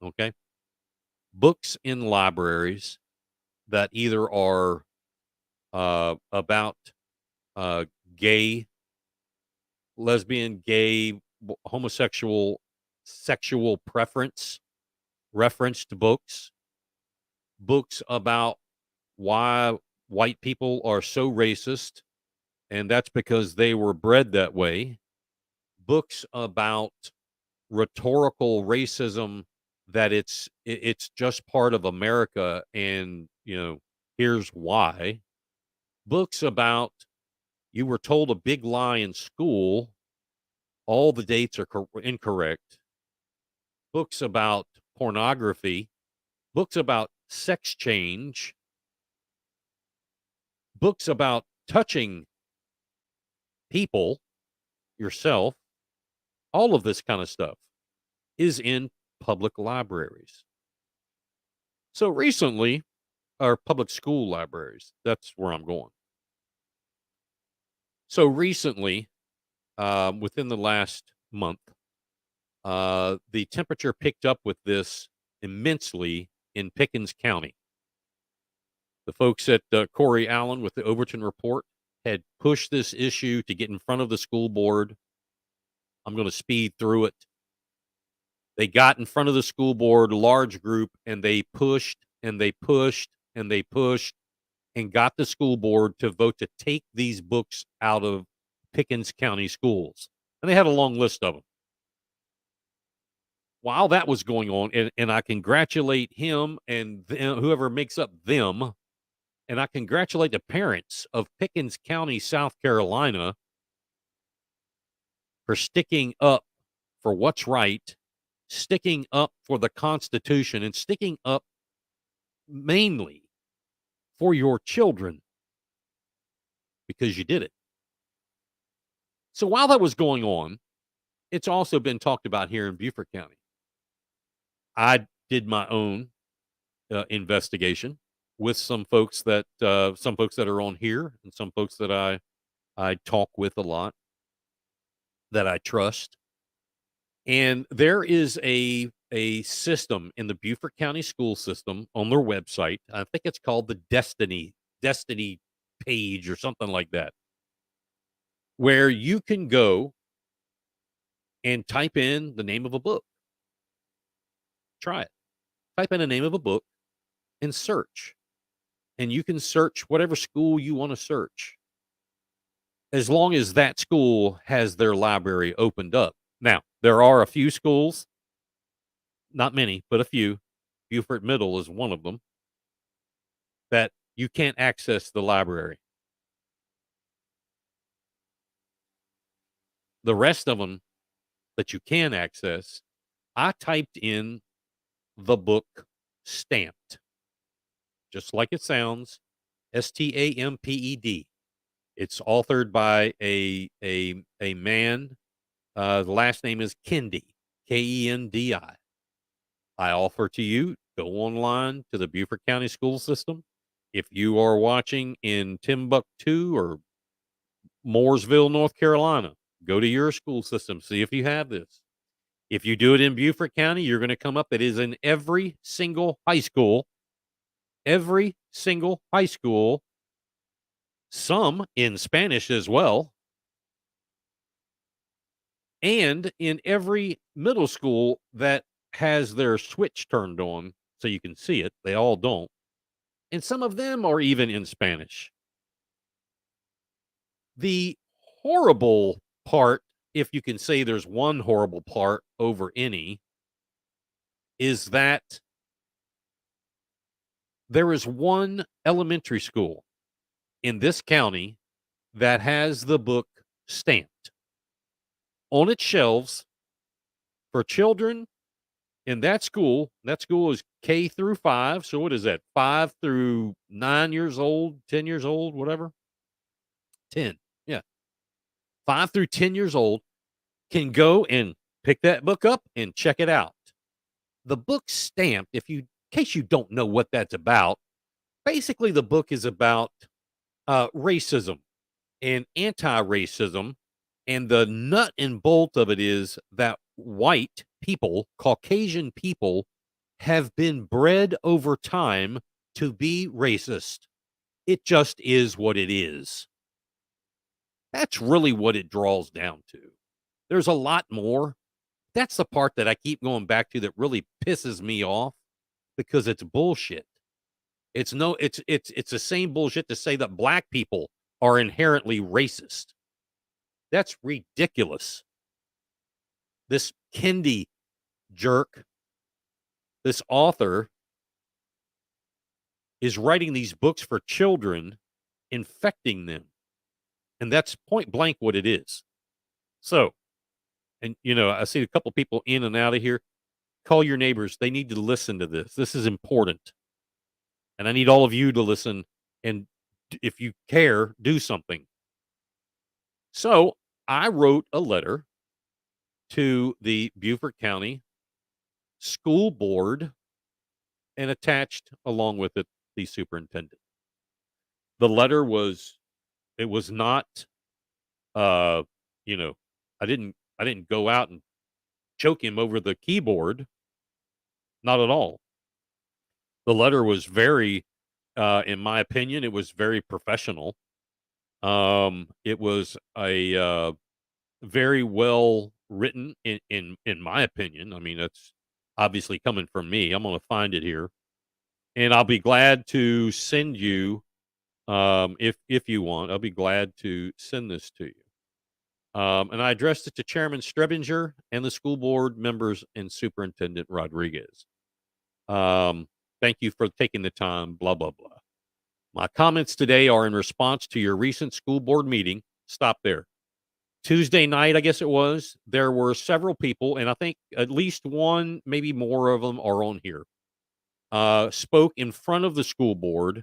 Okay? Books in libraries that either are about gay, lesbian, gay, homosexual, sexual preference referenced books, books about why white people are so racist, and that's because they were bred that way, books about rhetorical racism that it's just part of America, and, here's why. Books about you were told a big lie in school, all the dates are incorrect. Books about pornography, books about sex change, books about touching people, yourself, all of this kind of stuff is in public libraries. So recently, our public school libraries, that's where I'm going. So recently, within the last month, the temperature picked up with this immensely in Pickens County. The folks at Corey Allen with the Overton Report had pushed this issue to get in front of the school board. I'm going to speed through it. They got in front of the school board, large group, and they pushed and they pushed and they pushed and got the school board to vote to take these books out of Pickens County schools. And they had a long list of them. While that was going on, and I congratulate him and whoever makes up them, and I congratulate the parents of Pickens County, South Carolina, for sticking up for what's right, sticking up for the Constitution, and sticking up mainly for your children, because you did it. So while that was going on, it's also been talked about here in Beaufort County. I did my own investigation with some folks that are on here, and some folks that I talk with a lot, that I trust. And there is a system in the Beaufort County school system on their website. I think it's called the Destiny page or something like that, where you can go and type in the name of a book. Try it. Type in the name of a book and search. And you can search whatever school you want to search, as long as that school has their library opened up. Now, there are a few schools, not many, but a few. Beaufort Middle is one of them, that you can't access the library. The rest of them that you can access, I typed in the book Stamped, just like it sounds, Stamped. It's authored by a man. The last name is Kendi, Kendi. I offer to you, go online to the Beaufort County school system. If you are watching in Timbuktu or Mooresville, North Carolina, go to your school system, see if you have this. If you do it in Beaufort County, you're going to come up. It is in every single high school, some in Spanish as well, and in every middle school that has their switch turned on so you can see it. They all don't. And some of them are even in Spanish. The horrible part, if you can say there's one horrible part over any, is that there is one elementary school in this county that has the book Stamped on its shelves for children in that school. That school is K through 5. So what is that? 5 through 9 years old, 10 years old, whatever. 10. Yeah. 5 through 10 years old can go and pick that book up and check it out. The book Stamped, in case you don't know what that's about, basically the book is about racism and anti-racism, and the nut and bolt of it is that white people, Caucasian people, have been bred over time to be racist. It just is what it is. That's really what it draws down to. There's a lot more. That's the part that I keep going back to that really pisses me off, because it's bullshit. It's the same bullshit to say that black people are inherently racist. That's ridiculous. This Kendi jerk This author is writing these books for children, infecting them, and that's point blank what it is. So, and, I see a couple people in and out of here. Call your neighbors. They need to listen to this. This is important, and I need all of you to listen, and if you care, do something. So, I wrote a letter to the Beaufort County School Board and attached along with it the superintendent. The letter was it was not, uh, you know, I didn't go out and choke him over the keyboard, not at all. The letter was very, in my opinion, it was very professional. It was a very well written in my opinion. I mean, that's obviously coming from me. I'm going to find it here, and I'll be glad to send you if you want. I'll be glad to send this to you. And I addressed it to Chairman Strebinger and the school board members and Superintendent Rodriguez. Um, Thank you for taking the time, blah, blah, blah. My comments today are in response to your recent school board meeting. Stop there. Tuesday night, I guess it was, there were several people, and I think at least one, maybe more of them are on here, spoke in front of the school board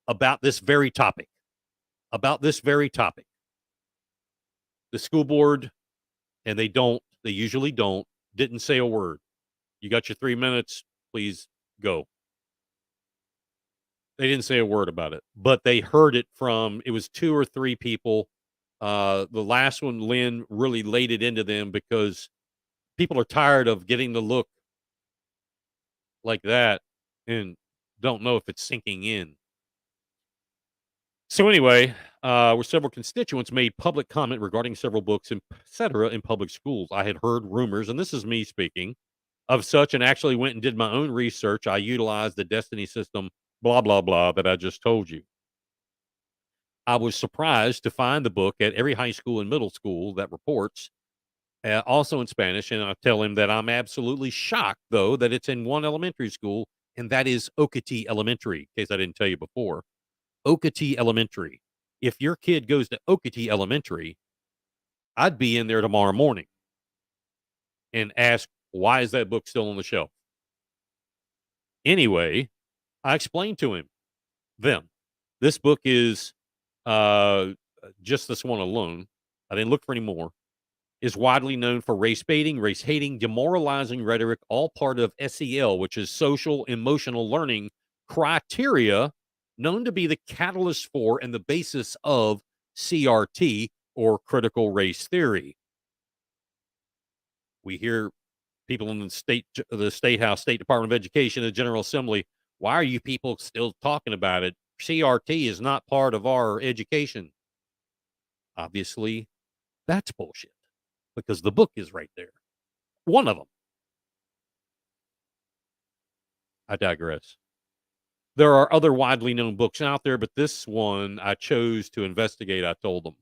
about this very topic. About this very topic. The school board, and they usually didn't say a word. You got your 3 minutes, please go. They didn't say a word about it, but they heard it from it was 2 or 3 people. The last one, Lynn, really laid it into them because people are tired of getting the look like that and don't know if it's sinking in. So anyway, where several constituents made public comment regarding several books, et cetera, in public schools. I had heard rumors, and this is me speaking, of such and actually went and did my own research. I utilized the Destiny system, blah, blah, blah, that I just told you. I was surprised to find the book at every high school and middle school that reports, also in Spanish. And I tell him that I'm absolutely shocked, though, that it's in one elementary school, and that is Okatee Elementary, in case I didn't tell you before. Okatee Elementary. If your kid goes to Okatee Elementary, I'd be in there tomorrow morning and ask, why is that book still on the shelf? Anyway, I explained to them, this book is just this one alone. I didn't look for any more. Is widely known for race baiting, race hating, demoralizing rhetoric, all part of SEL, which is social emotional learning criteria, known to be the catalyst for and the basis of CRT, or critical race theory. We hear people in the state house, State Department of Education, the General Assembly. Why are you people still talking about it? CRT is not part of our education. Obviously, that's bullshit because the book is right there. One of them. I digress. There are other widely known books out there, but this one I chose to investigate. I told them.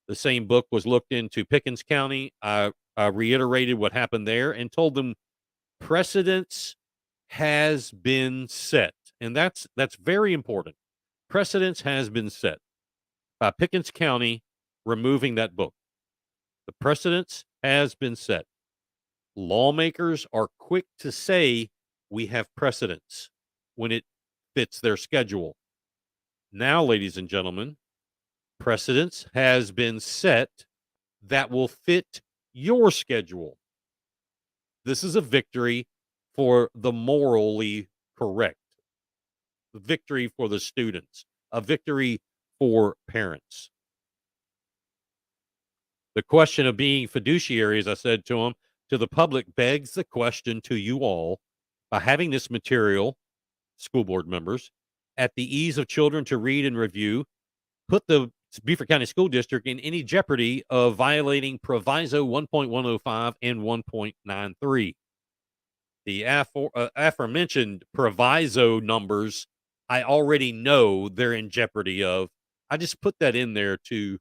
The same book was looked into Pickens County. I reiterated what happened there and told them precedence has been set. And that's very important. Precedence has been set by Pickens County removing that book. The precedence has been set. Lawmakers are quick to say we have precedence when it fits their schedule. Now, ladies and gentlemen, precedence has been set that will fit your schedule. This is a victory for the morally correct, a victory for the students, a victory for parents. The question of being fiduciary, as I said to them, to the public begs the question to you all, by having this material, school board members, at the ease of children to read and review, put the Beaufort County School District in any jeopardy of violating Proviso 1.105 and 1.93. The aforementioned proviso numbers, I already know they're in jeopardy of. I just put that in there to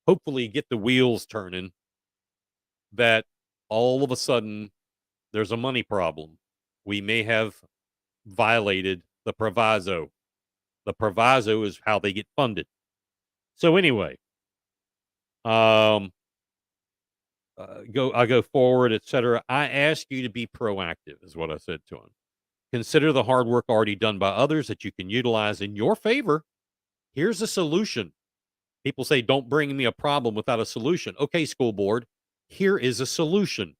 hopefully get the wheels turning, that all of a sudden there's a money problem. we may have violated the proviso. The proviso is how they get funded. So anyway, um, I go forward, etc. I ask you to be proactive, is what I said to him. Consider the hard work already done by others that you can utilize in your favor. Here's a solution. People say, don't bring me a problem without a solution. Okay, school board, here is a solution.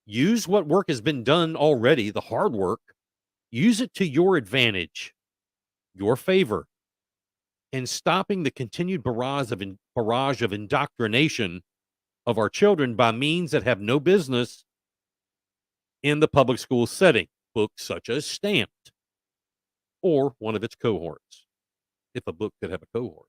Use what work has been done already, the hard work, use it to your advantage, your favor, and stopping the continued barrage of indoctrination of our children by means that have no business in the public school setting, books such as Stamped or one of its cohorts, if a book could have a cohort.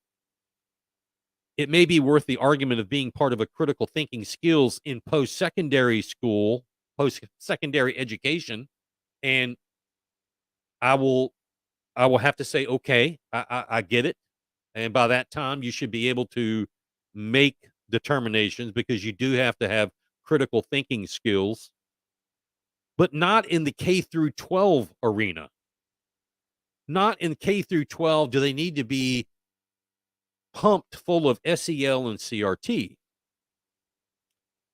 It may be worth the argument of being part of a critical thinking skills in post-secondary school, post-secondary education, and I will have to say, okay, I get it, and by that time, you should be able to make determinations because you do have to have critical thinking skills, but not in the K through 12 arena. Not in K through 12 do they need to be pumped full of SEL and CRT.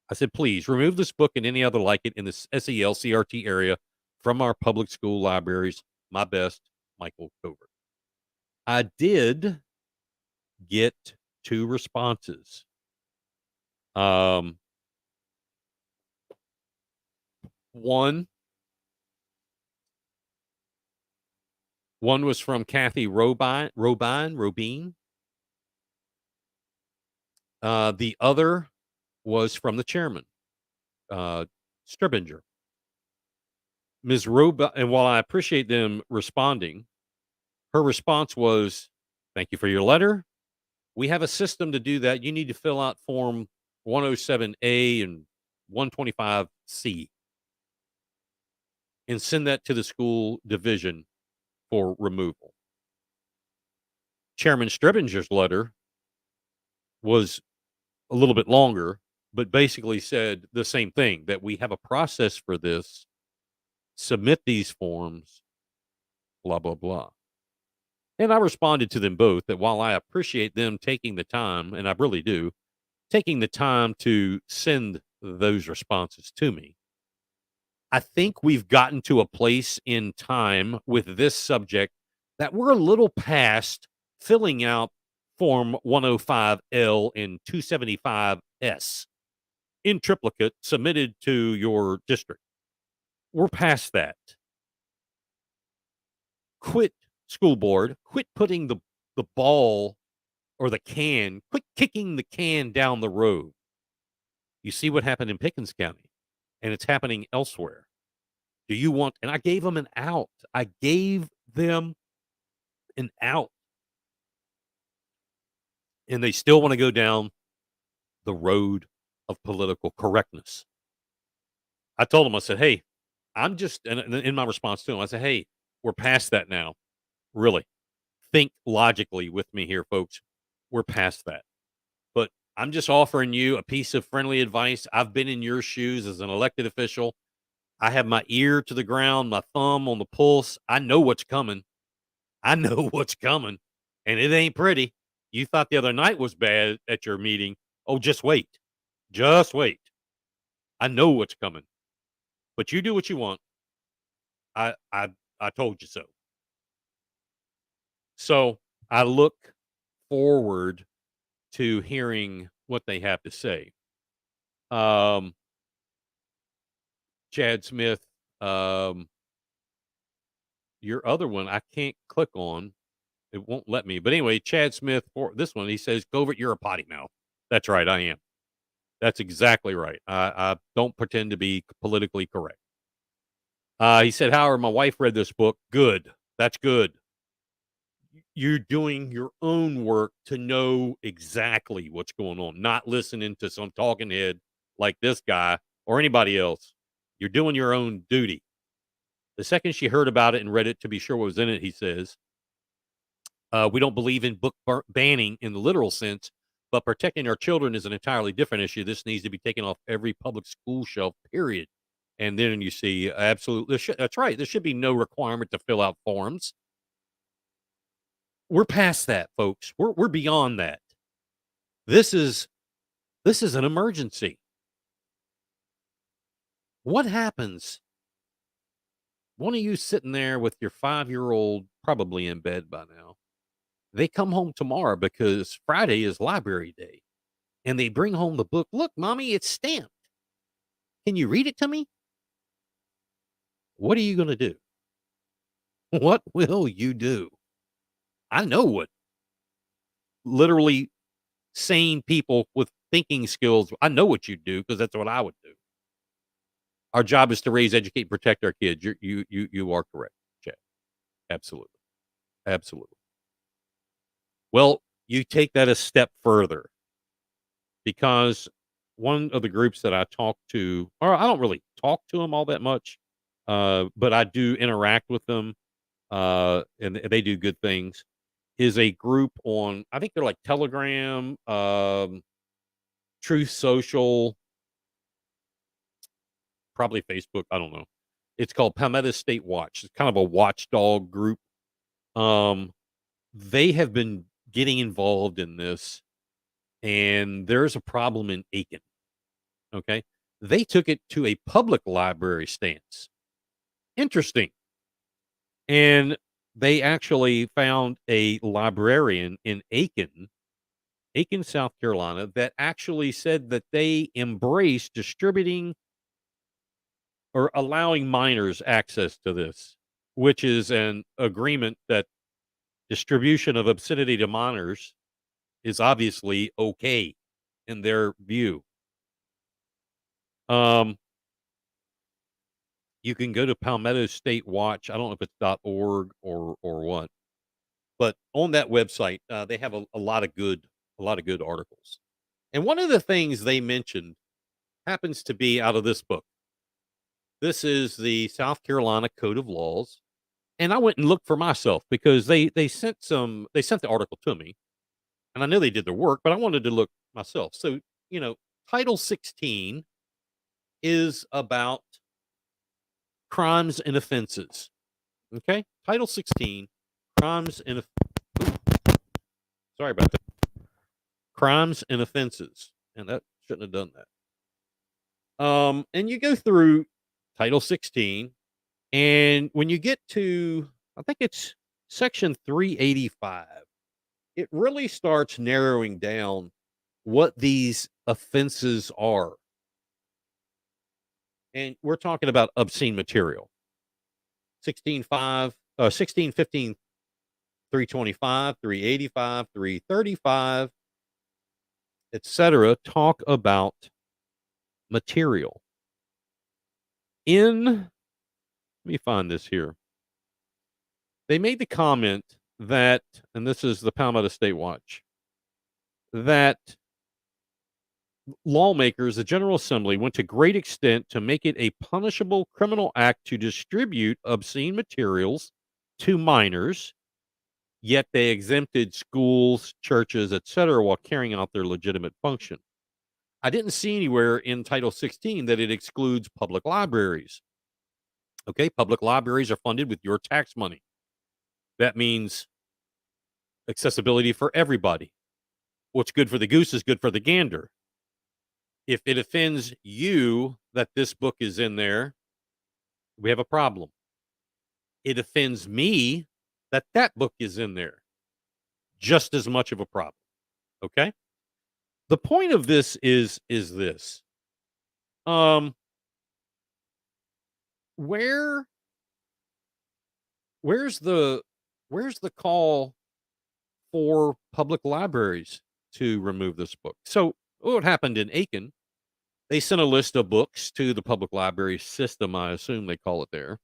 I said, please remove this book and any other like it in the SEL CRT area from our public school libraries. My best, Michael Covert. I did get 2 responses. One was from Kathy Robine. The other was from the chairman, Stribinger. Ms. Robine, and while I appreciate them responding, her response was, "Thank you for your letter. We have a system to do that. You need to fill out form 107A and 125C and send that to the school division for removal." Chairman Stribinger's letter was a little bit longer, but basically said the same thing, that we have a process for this, submit these forms, blah, blah, blah. And I responded to them both that while I appreciate them taking the time, and I really do, taking the time to send those responses to me, I think we've gotten to a place in time with this subject that we're a little past filling out Form 105L and 275S in triplicate submitted to your district. We're past that. Quit, school board. Quit putting the ball or the can, quit kicking the can down the road. You see what happened in Pickens County, and it's happening elsewhere. Do you want, and I gave them an out. I gave them an out. And they still want to go down the road of political correctness. I told them, I said, hey, I'm just, and in my response to them, I said, hey, we're past that now. Really. Think logically with me here, folks. We're past that. But I'm just offering you a piece of friendly advice. I've been in your shoes as an elected official. I have my ear to the ground, my thumb on the pulse. I know what's coming. I know what's coming. And it ain't pretty. You thought the other night was bad at your meeting. Oh, just wait. Just wait. I know what's coming. But you do what you want. I told you so. So I look forward to hearing what they have to say. Chad Smith, your other one I can't click on. It won't let me. But anyway, Chad Smith, for this one, he says, Covert, you're a potty mouth. That's right, I am. That's exactly right. I don't pretend to be politically correct. He said, however, my wife read this book. Good. That's good. You're doing your own work to know exactly what's going on, not listening to some talking head like this guy or anybody else. You're doing your own duty. The second she heard about it and read it to be sure what was in it, he says, we don't believe in book banning in the literal sense, but protecting our children is an entirely different issue. This needs to be taken off every public school shelf, period. And then you see that's right. There should be no requirement to fill out forms. We're past that, folks. We're beyond that. This is this is an emergency. What happens? One of you sitting there with your 5-year-old, probably in bed by now. They come home tomorrow because Friday is library day, and they bring home the book. Look, mommy, it's stamped. Can you read it to me? What are you going to do? What will you do? I know what literally sane people with thinking skills, I know what you'd do because that's what I would do. Our job is to raise, educate, protect our kids. You are correct, Chad. Absolutely. Absolutely. Well, you take that a step further because one of the groups that I talk to, or I don't really talk to them all that much, but I do interact with them, and they do good things, is a group on, I think they're like Telegram, Truth Social, probably Facebook. I don't know. It's called Palmetto State Watch. It's kind of a watchdog group. Um, they have been getting involved in this, and there's a problem in Aiken. Okay. They took it to a public library stance. Interesting. And they actually found a librarian in Aiken, South Carolina, that actually said that they embrace distributing or allowing minors access to this, which is an agreement that distribution of obscenity to minors is obviously okay in their view. Um, you can go to Palmetto State Watch. I don't know if it's .org or what, but on that website, they have a lot of good articles. And one of the things they mentioned happens to be out of this book. This is the South Carolina Code of Laws, and I went and looked for myself because they sent the article to me, and I know they did their work, but I wanted to look myself. So, Title 16 is about crimes and offenses. Okay? Title 16, crimes and sorry about that. Crimes and offenses. And that shouldn't have done that. And you go through Title 16, and when you get to, I think it's section 385, it really starts narrowing down what these offenses are. And we're talking about obscene material. 16, 15, 325, 385, 335, etc. talk about material. Let me find this here. They made the comment that, and this is the Palmetto State Watch, that lawmakers, the General Assembly, went to great extent to make it a punishable criminal act to distribute obscene materials to minors, yet they exempted schools, churches, etc., while carrying out their legitimate function. I didn't see anywhere in Title 16 that it excludes public libraries. Okay, public libraries are funded with your tax money. That means accessibility for everybody. What's good for the goose is good for the gander. If it offends you that this book is in there, we have a problem. It offends me that that book is in there, just as much of a problem. Okay? The point of this is this. Um where where's the where's the call for public libraries to remove this book? So what happened in Aiken, they sent a list of books to the public library system, I assume they call it there,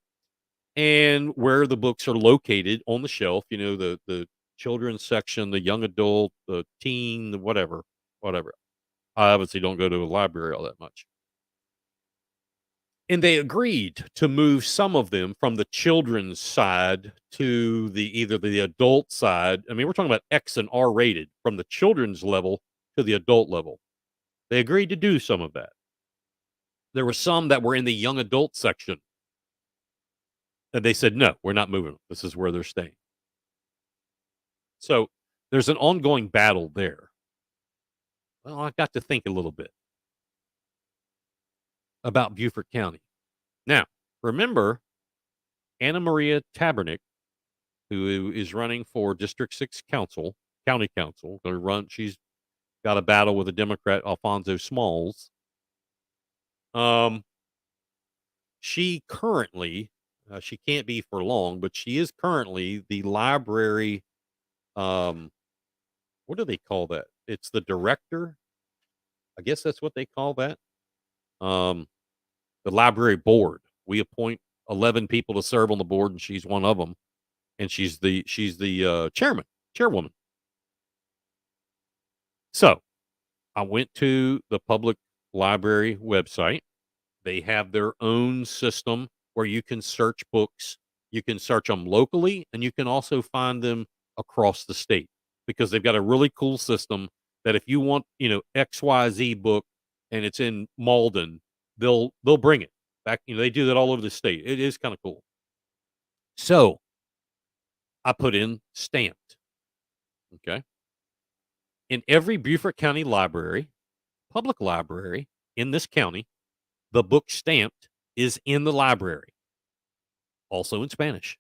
and where the books are located on the shelf, the children's section, the young adult, the teen, the whatever. I obviously don't go to a library all that much. And they agreed to move some of them from the children's side to either the adult side. I mean, we're talking about X and R rated, from the children's level to the adult level. They agreed to do some of that. There were some that were in the young adult section, and they said, "No, we're not moving 'em. This is where they're staying." So, there's an ongoing battle there. Well, I got to think a little bit about Beaufort County. Now, remember Anna Maria Tabernick, who is running for District 6 council, county council, gonna run she's got a battle with a Democrat, Alfonso Smalls. Um, she currently, she can't be for long, but she is currently the library, um, what do they call that? It's the director? I guess that's what they call that. Um, the library board. We appoint 11 people to serve on the board, and she's one of them. And she's the chairwoman. So I went to the public library website. They have their own system where you can search books. You can search them locally, and you can also find them across the state because they've got a really cool system that if you want, XYZ book and it's in Malden, they'll bring it back. They do that all over the state. It is kind of cool. So I put in stamped. Okay. In every Beaufort County library, public library in this county, the book stamped is in the library, also in Spanish.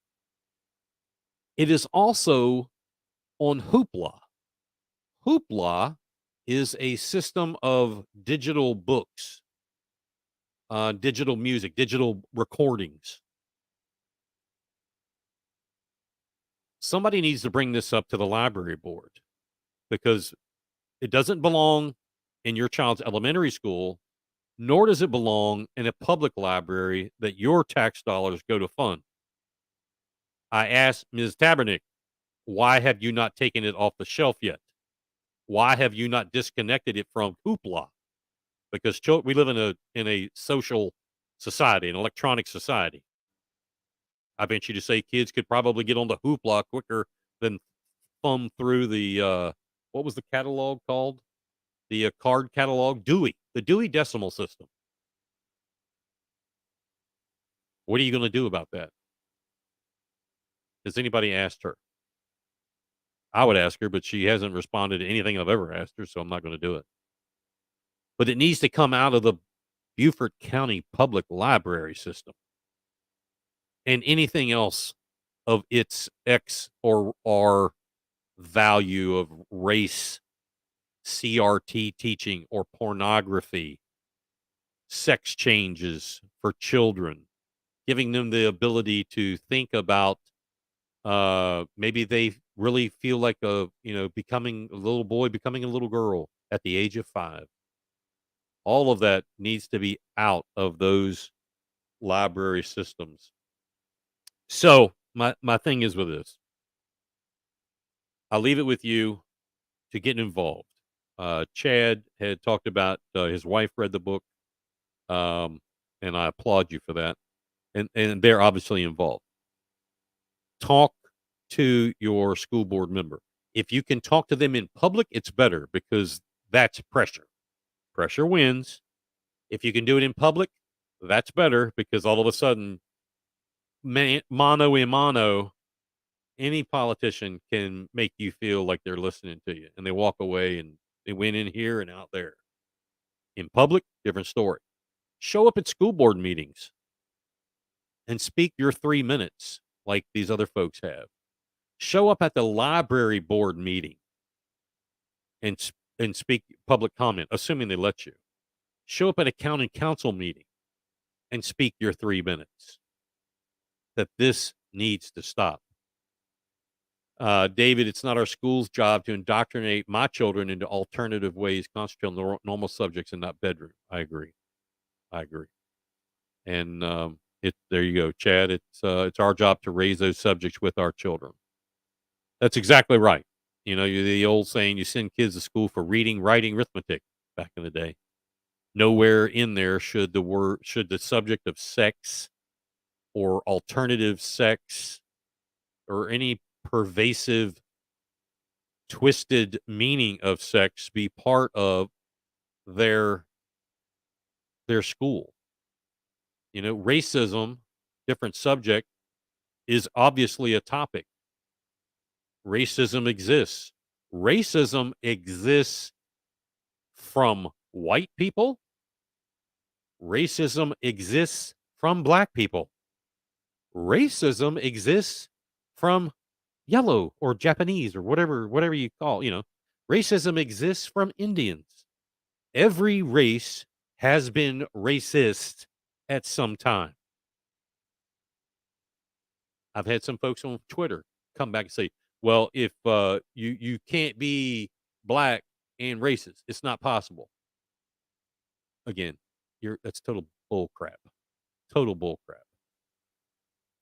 It is also on Hoopla. Hoopla is a system of digital books, digital music, digital recordings. Somebody needs to bring this up to the library board because it doesn't belong in your child's elementary school, nor does it belong in a public library that your tax dollars go to fund. I asked Ms. Tabernick, why have you not taken it off the shelf yet? Why have you not disconnected it from Hoopla? Because we live in a social society, an electronic society. I venture you to say kids could probably get on the Hoopla quicker than thumb through the what was the catalog called? The card catalog, Dewey, the Dewey Decimal System. What are you going to do about that? Has anybody asked her? I would ask her, but she hasn't responded to anything I've ever asked her, so I'm not going to do it. But it needs to come out of the Beaufort County Public Library system. And anything else of its X or R value of race, CRT teaching, or pornography, sex changes for children, giving them the ability to think about maybe they really feel like becoming a little boy, becoming a little girl at the age of 5. All of that needs to be out of those library systems. So my thing is with this, I'll leave it with you to get involved. Chad had talked about his wife read the book, um, and I applaud you for that. And they're obviously involved. Talk to your school board member. If you can talk to them in public, it's better because that's pressure. Pressure wins. If you can do it in public, that's better because all of a sudden, mano a mano, any politician can make you feel like they're listening to you and they walk away and they went in here and out there. In public, different story. Show up at school board meetings and speak your 3 minutes like these other folks have. Show up at the library board meeting and speak public comment, assuming they let you. Show up at a county council meeting and speak your 3 minutes. That this needs to stop. David, it's not our school's job to indoctrinate my children into alternative ways, concentrate on normal subjects and not bedroom. I agree. I agree. And there you go, Chad. It's our job to raise those subjects with our children. That's exactly right. The old saying, you send kids to school for reading, writing, arithmetic back in the day. Nowhere in there should the subject of sex or alternative sex or any pervasive twisted meaning of sex be part of their school. Racism, different subject, is obviously a topic. Racism exists. Racism exists from white people. Racism exists from black people. Racism exists from yellow or Japanese or whatever you call. Racism exists from Indians. Every race has been racist at some time. I've had some folks on Twitter come back and say, "Well, if you can't be black and racist, it's not possible." Again, that's total bull crap. Total bull crap.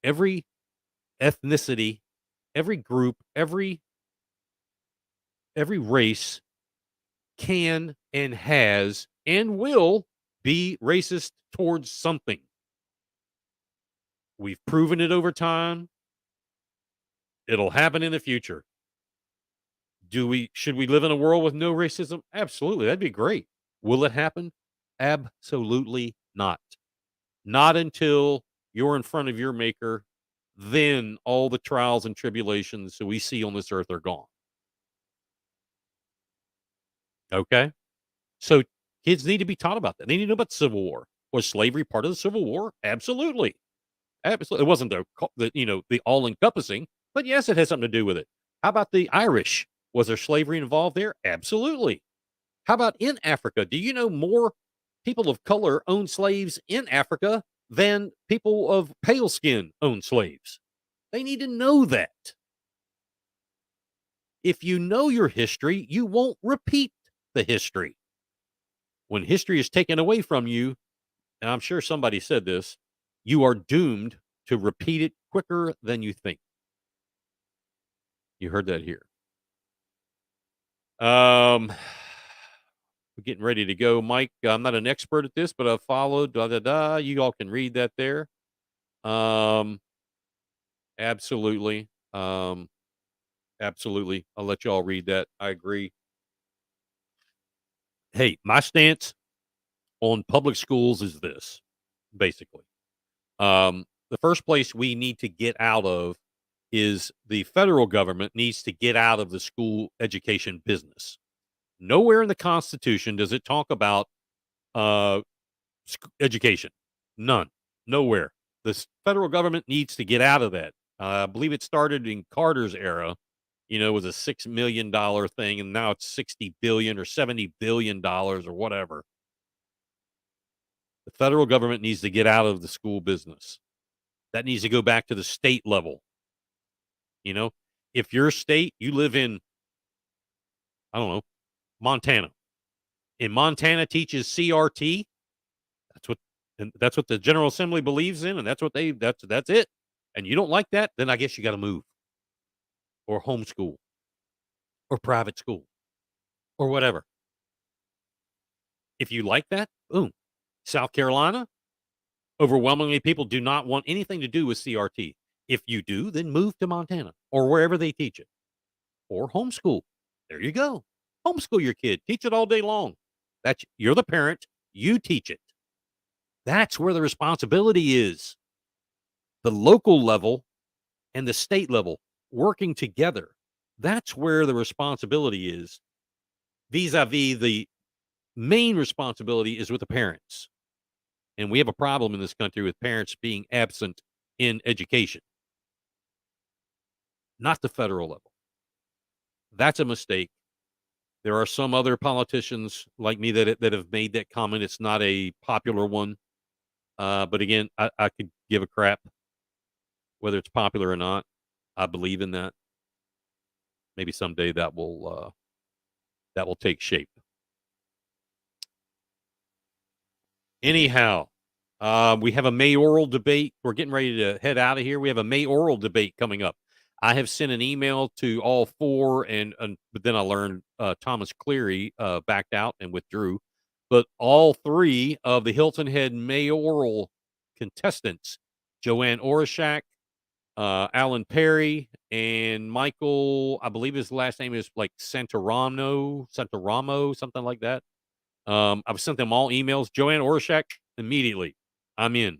Every ethnicity, every group, every race can and has and will be racist towards something. We've proven it over time. It'll happen in the future. Should we live in a world with no racism? Absolutely. That'd be great. Will it happen? Absolutely not. Not until you're in front of your maker. Then all the trials and tribulations that we see on this earth are gone. Okay? So kids need to be taught about that. They need to know about the Civil War. Was slavery part of the Civil War? Absolutely. Absolutely. It wasn't the all encompassing, but yes, it has something to do with it. How about the Irish? Was there slavery involved there? Absolutely. How about in Africa? Do you know more people of color owned slaves in Africa than people of pale skin owned slaves? They need to know that. If you know your history, you won't repeat the history. When history is taken away from you, and I'm sure somebody said this, you are doomed to repeat it quicker than you think. You heard that here. We're getting ready to go, Mike. I'm not an expert at this, but I've followed. Da da da. You all can read that there. Um, absolutely. Absolutely. I'll let you all read that. I agree. Hey, my stance on public schools is this, basically. The first place we need to get out of is the federal government needs to get out of the school education business. Nowhere in the Constitution does it talk about uh, education. None. Nowhere. The federal government needs to get out of that. I believe it started in Carter's era. It was a $6 million thing, and now it's 60 billion or $70 billion or whatever. The federal government needs to get out of the school business. That needs to go back to the state level. If your state, you live in, I don't know, Montana, and Montana teaches CRT, that's what the General Assembly believes in, and that's it. And you don't like that, then I guess you got to move or homeschool or private school or whatever. If you like that, boom. South Carolina, overwhelmingly people do not want anything to do with CRT. If you do, then move to Montana or wherever they teach it or homeschool. There you go. Homeschool your kid. Teach it all day long. You're the parent. You teach it. That's where the responsibility is. The local level and the state level working together. That's where the responsibility is. Vis-a-vis the main responsibility is with the parents. And we have a problem in this country with parents being absent in education. Not the federal level. That's a mistake. There are some other politicians like me that have made that comment. It's not a popular one. But again, I could give a crap whether it's popular or not. I believe in that. Maybe someday that will take shape. Anyhow, we have a mayoral debate. We're getting ready to head out of here. We have a mayoral debate coming up. I have sent an email to all four, but then I learned Thomas Cleary backed out and withdrew. But all three of the Hilton Head mayoral contestants, Joanne Orishak, Alan Perry, and Michael, I believe his last name is like Santaramo, something like that. I've sent them all emails. Joanne Orishak, immediately, I'm in.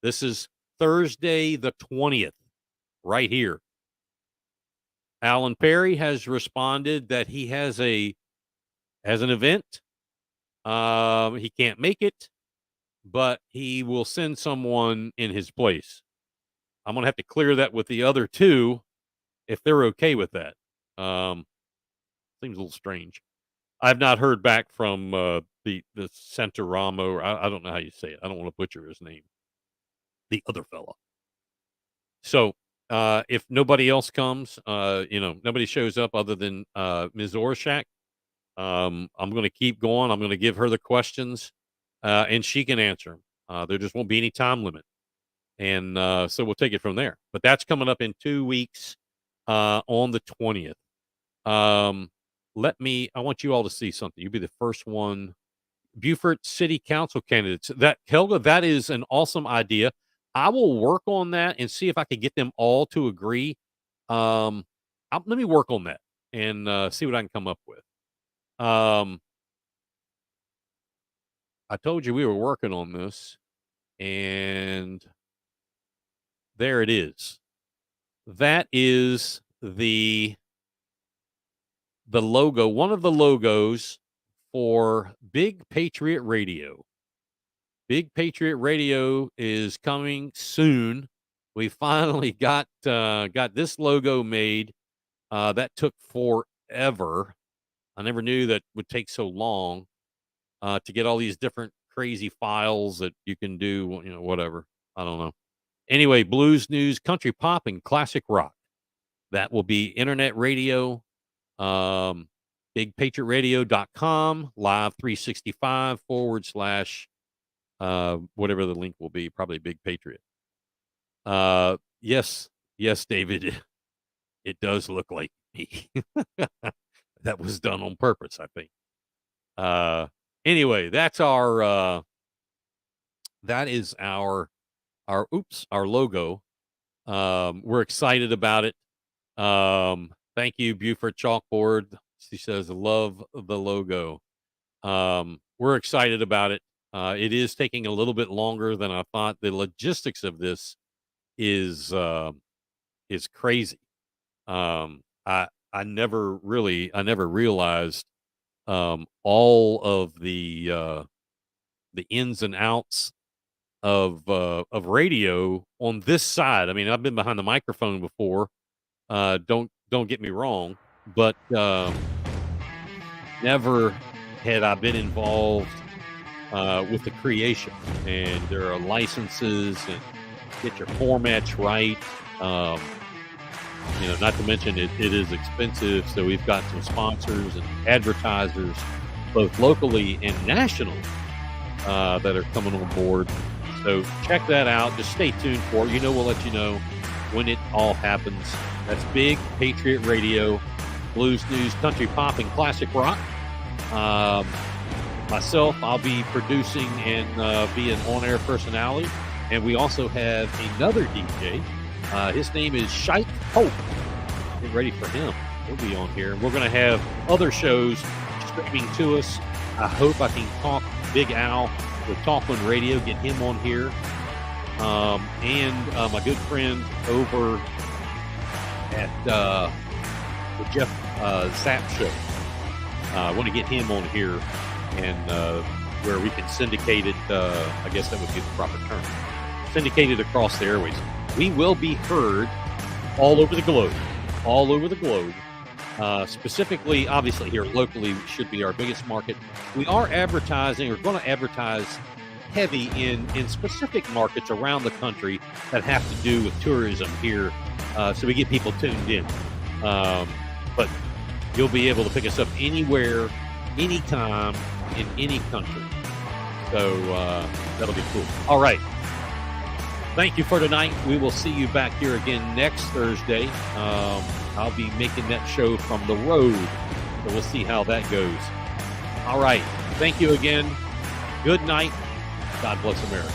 This is Thursday the 20th, right here. Alan Perry has responded that he has an event. He can't make it, but he will send someone in his place. I'm gonna have to clear that with the other two if they're okay with that. Seems a little strange. I've not heard back from the Santaramo. I don't know how you say it. I don't want to butcher his name. The other fella. So if nobody else comes, nobody shows up other than Ms. Orshak, I'm going to keep going. I'm going to give her the questions, and she can answer them. There just won't be any time limit, and so we'll take it from there. But that's coming up in 2 weeks on the 20th. I want you all to see something. You'll be the first one. Beaufort City Council candidates. Helga, that is an awesome idea. I will work on that and see if I can get them all to agree. Let me work on that and see what I can come up with. I told you we were working on this, and there it is. That is the logo, one of the logos for Big Patriot Radio. Big Patriot Radio is coming soon. We finally got this logo made. That took forever. I never knew that would take so long to get all these different crazy files that you can do, whatever. I don't know. Anyway, blues, news, country pop, and classic rock. That will be internet radio, bigpatriotradio.com, live 365 / whatever the link will be, probably Big Patriot. Yes, David, it does look like me. That was done on purpose, I think. Anyway, that is our logo. We're excited about it. Thank you, Beaufort Chalkboard. She says, love the logo. We're excited about it. It is taking a little bit longer than I thought. The logistics of this is crazy. I never realized all of the ins and outs of radio on this side. I mean, I've been behind the microphone before. Don't get me wrong, but never had I been involved with the creation. And there are licenses and get your formats right. Not to mention it is expensive. So we've got some sponsors and advertisers, both locally and nationally, that are coming on board. So check that out. Just stay tuned for it. We'll let you know when it all happens. That's Big Patriot Radio, blues, news, country pop, and classic rock. Myself, I'll be producing and be an on-air personality. And we also have another DJ. His name is Shite Hope. Get ready for him. He'll be on here. And we're going to have other shows streaming to us. I hope I can talk Big Al with Talkland Radio, get him on here. And my good friend over at the Jeff Sapp Show. I want to get him on here and where we can syndicate it. I guess that would be the proper term. Syndicate it across the airways. We will be heard all over the globe. Specifically, obviously, here locally should be our biggest market. We are advertising, or going to advertise heavy in specific markets around the country that have to do with tourism here, so we get people tuned in. But you'll be able to pick us up anywhere, anytime, in any country. So that'll be cool. All right. Thank you for tonight. We will see you back here again next Thursday. I'll be making that show from the road, so we'll see how that goes. All right. Thank you again. Good night. God bless America.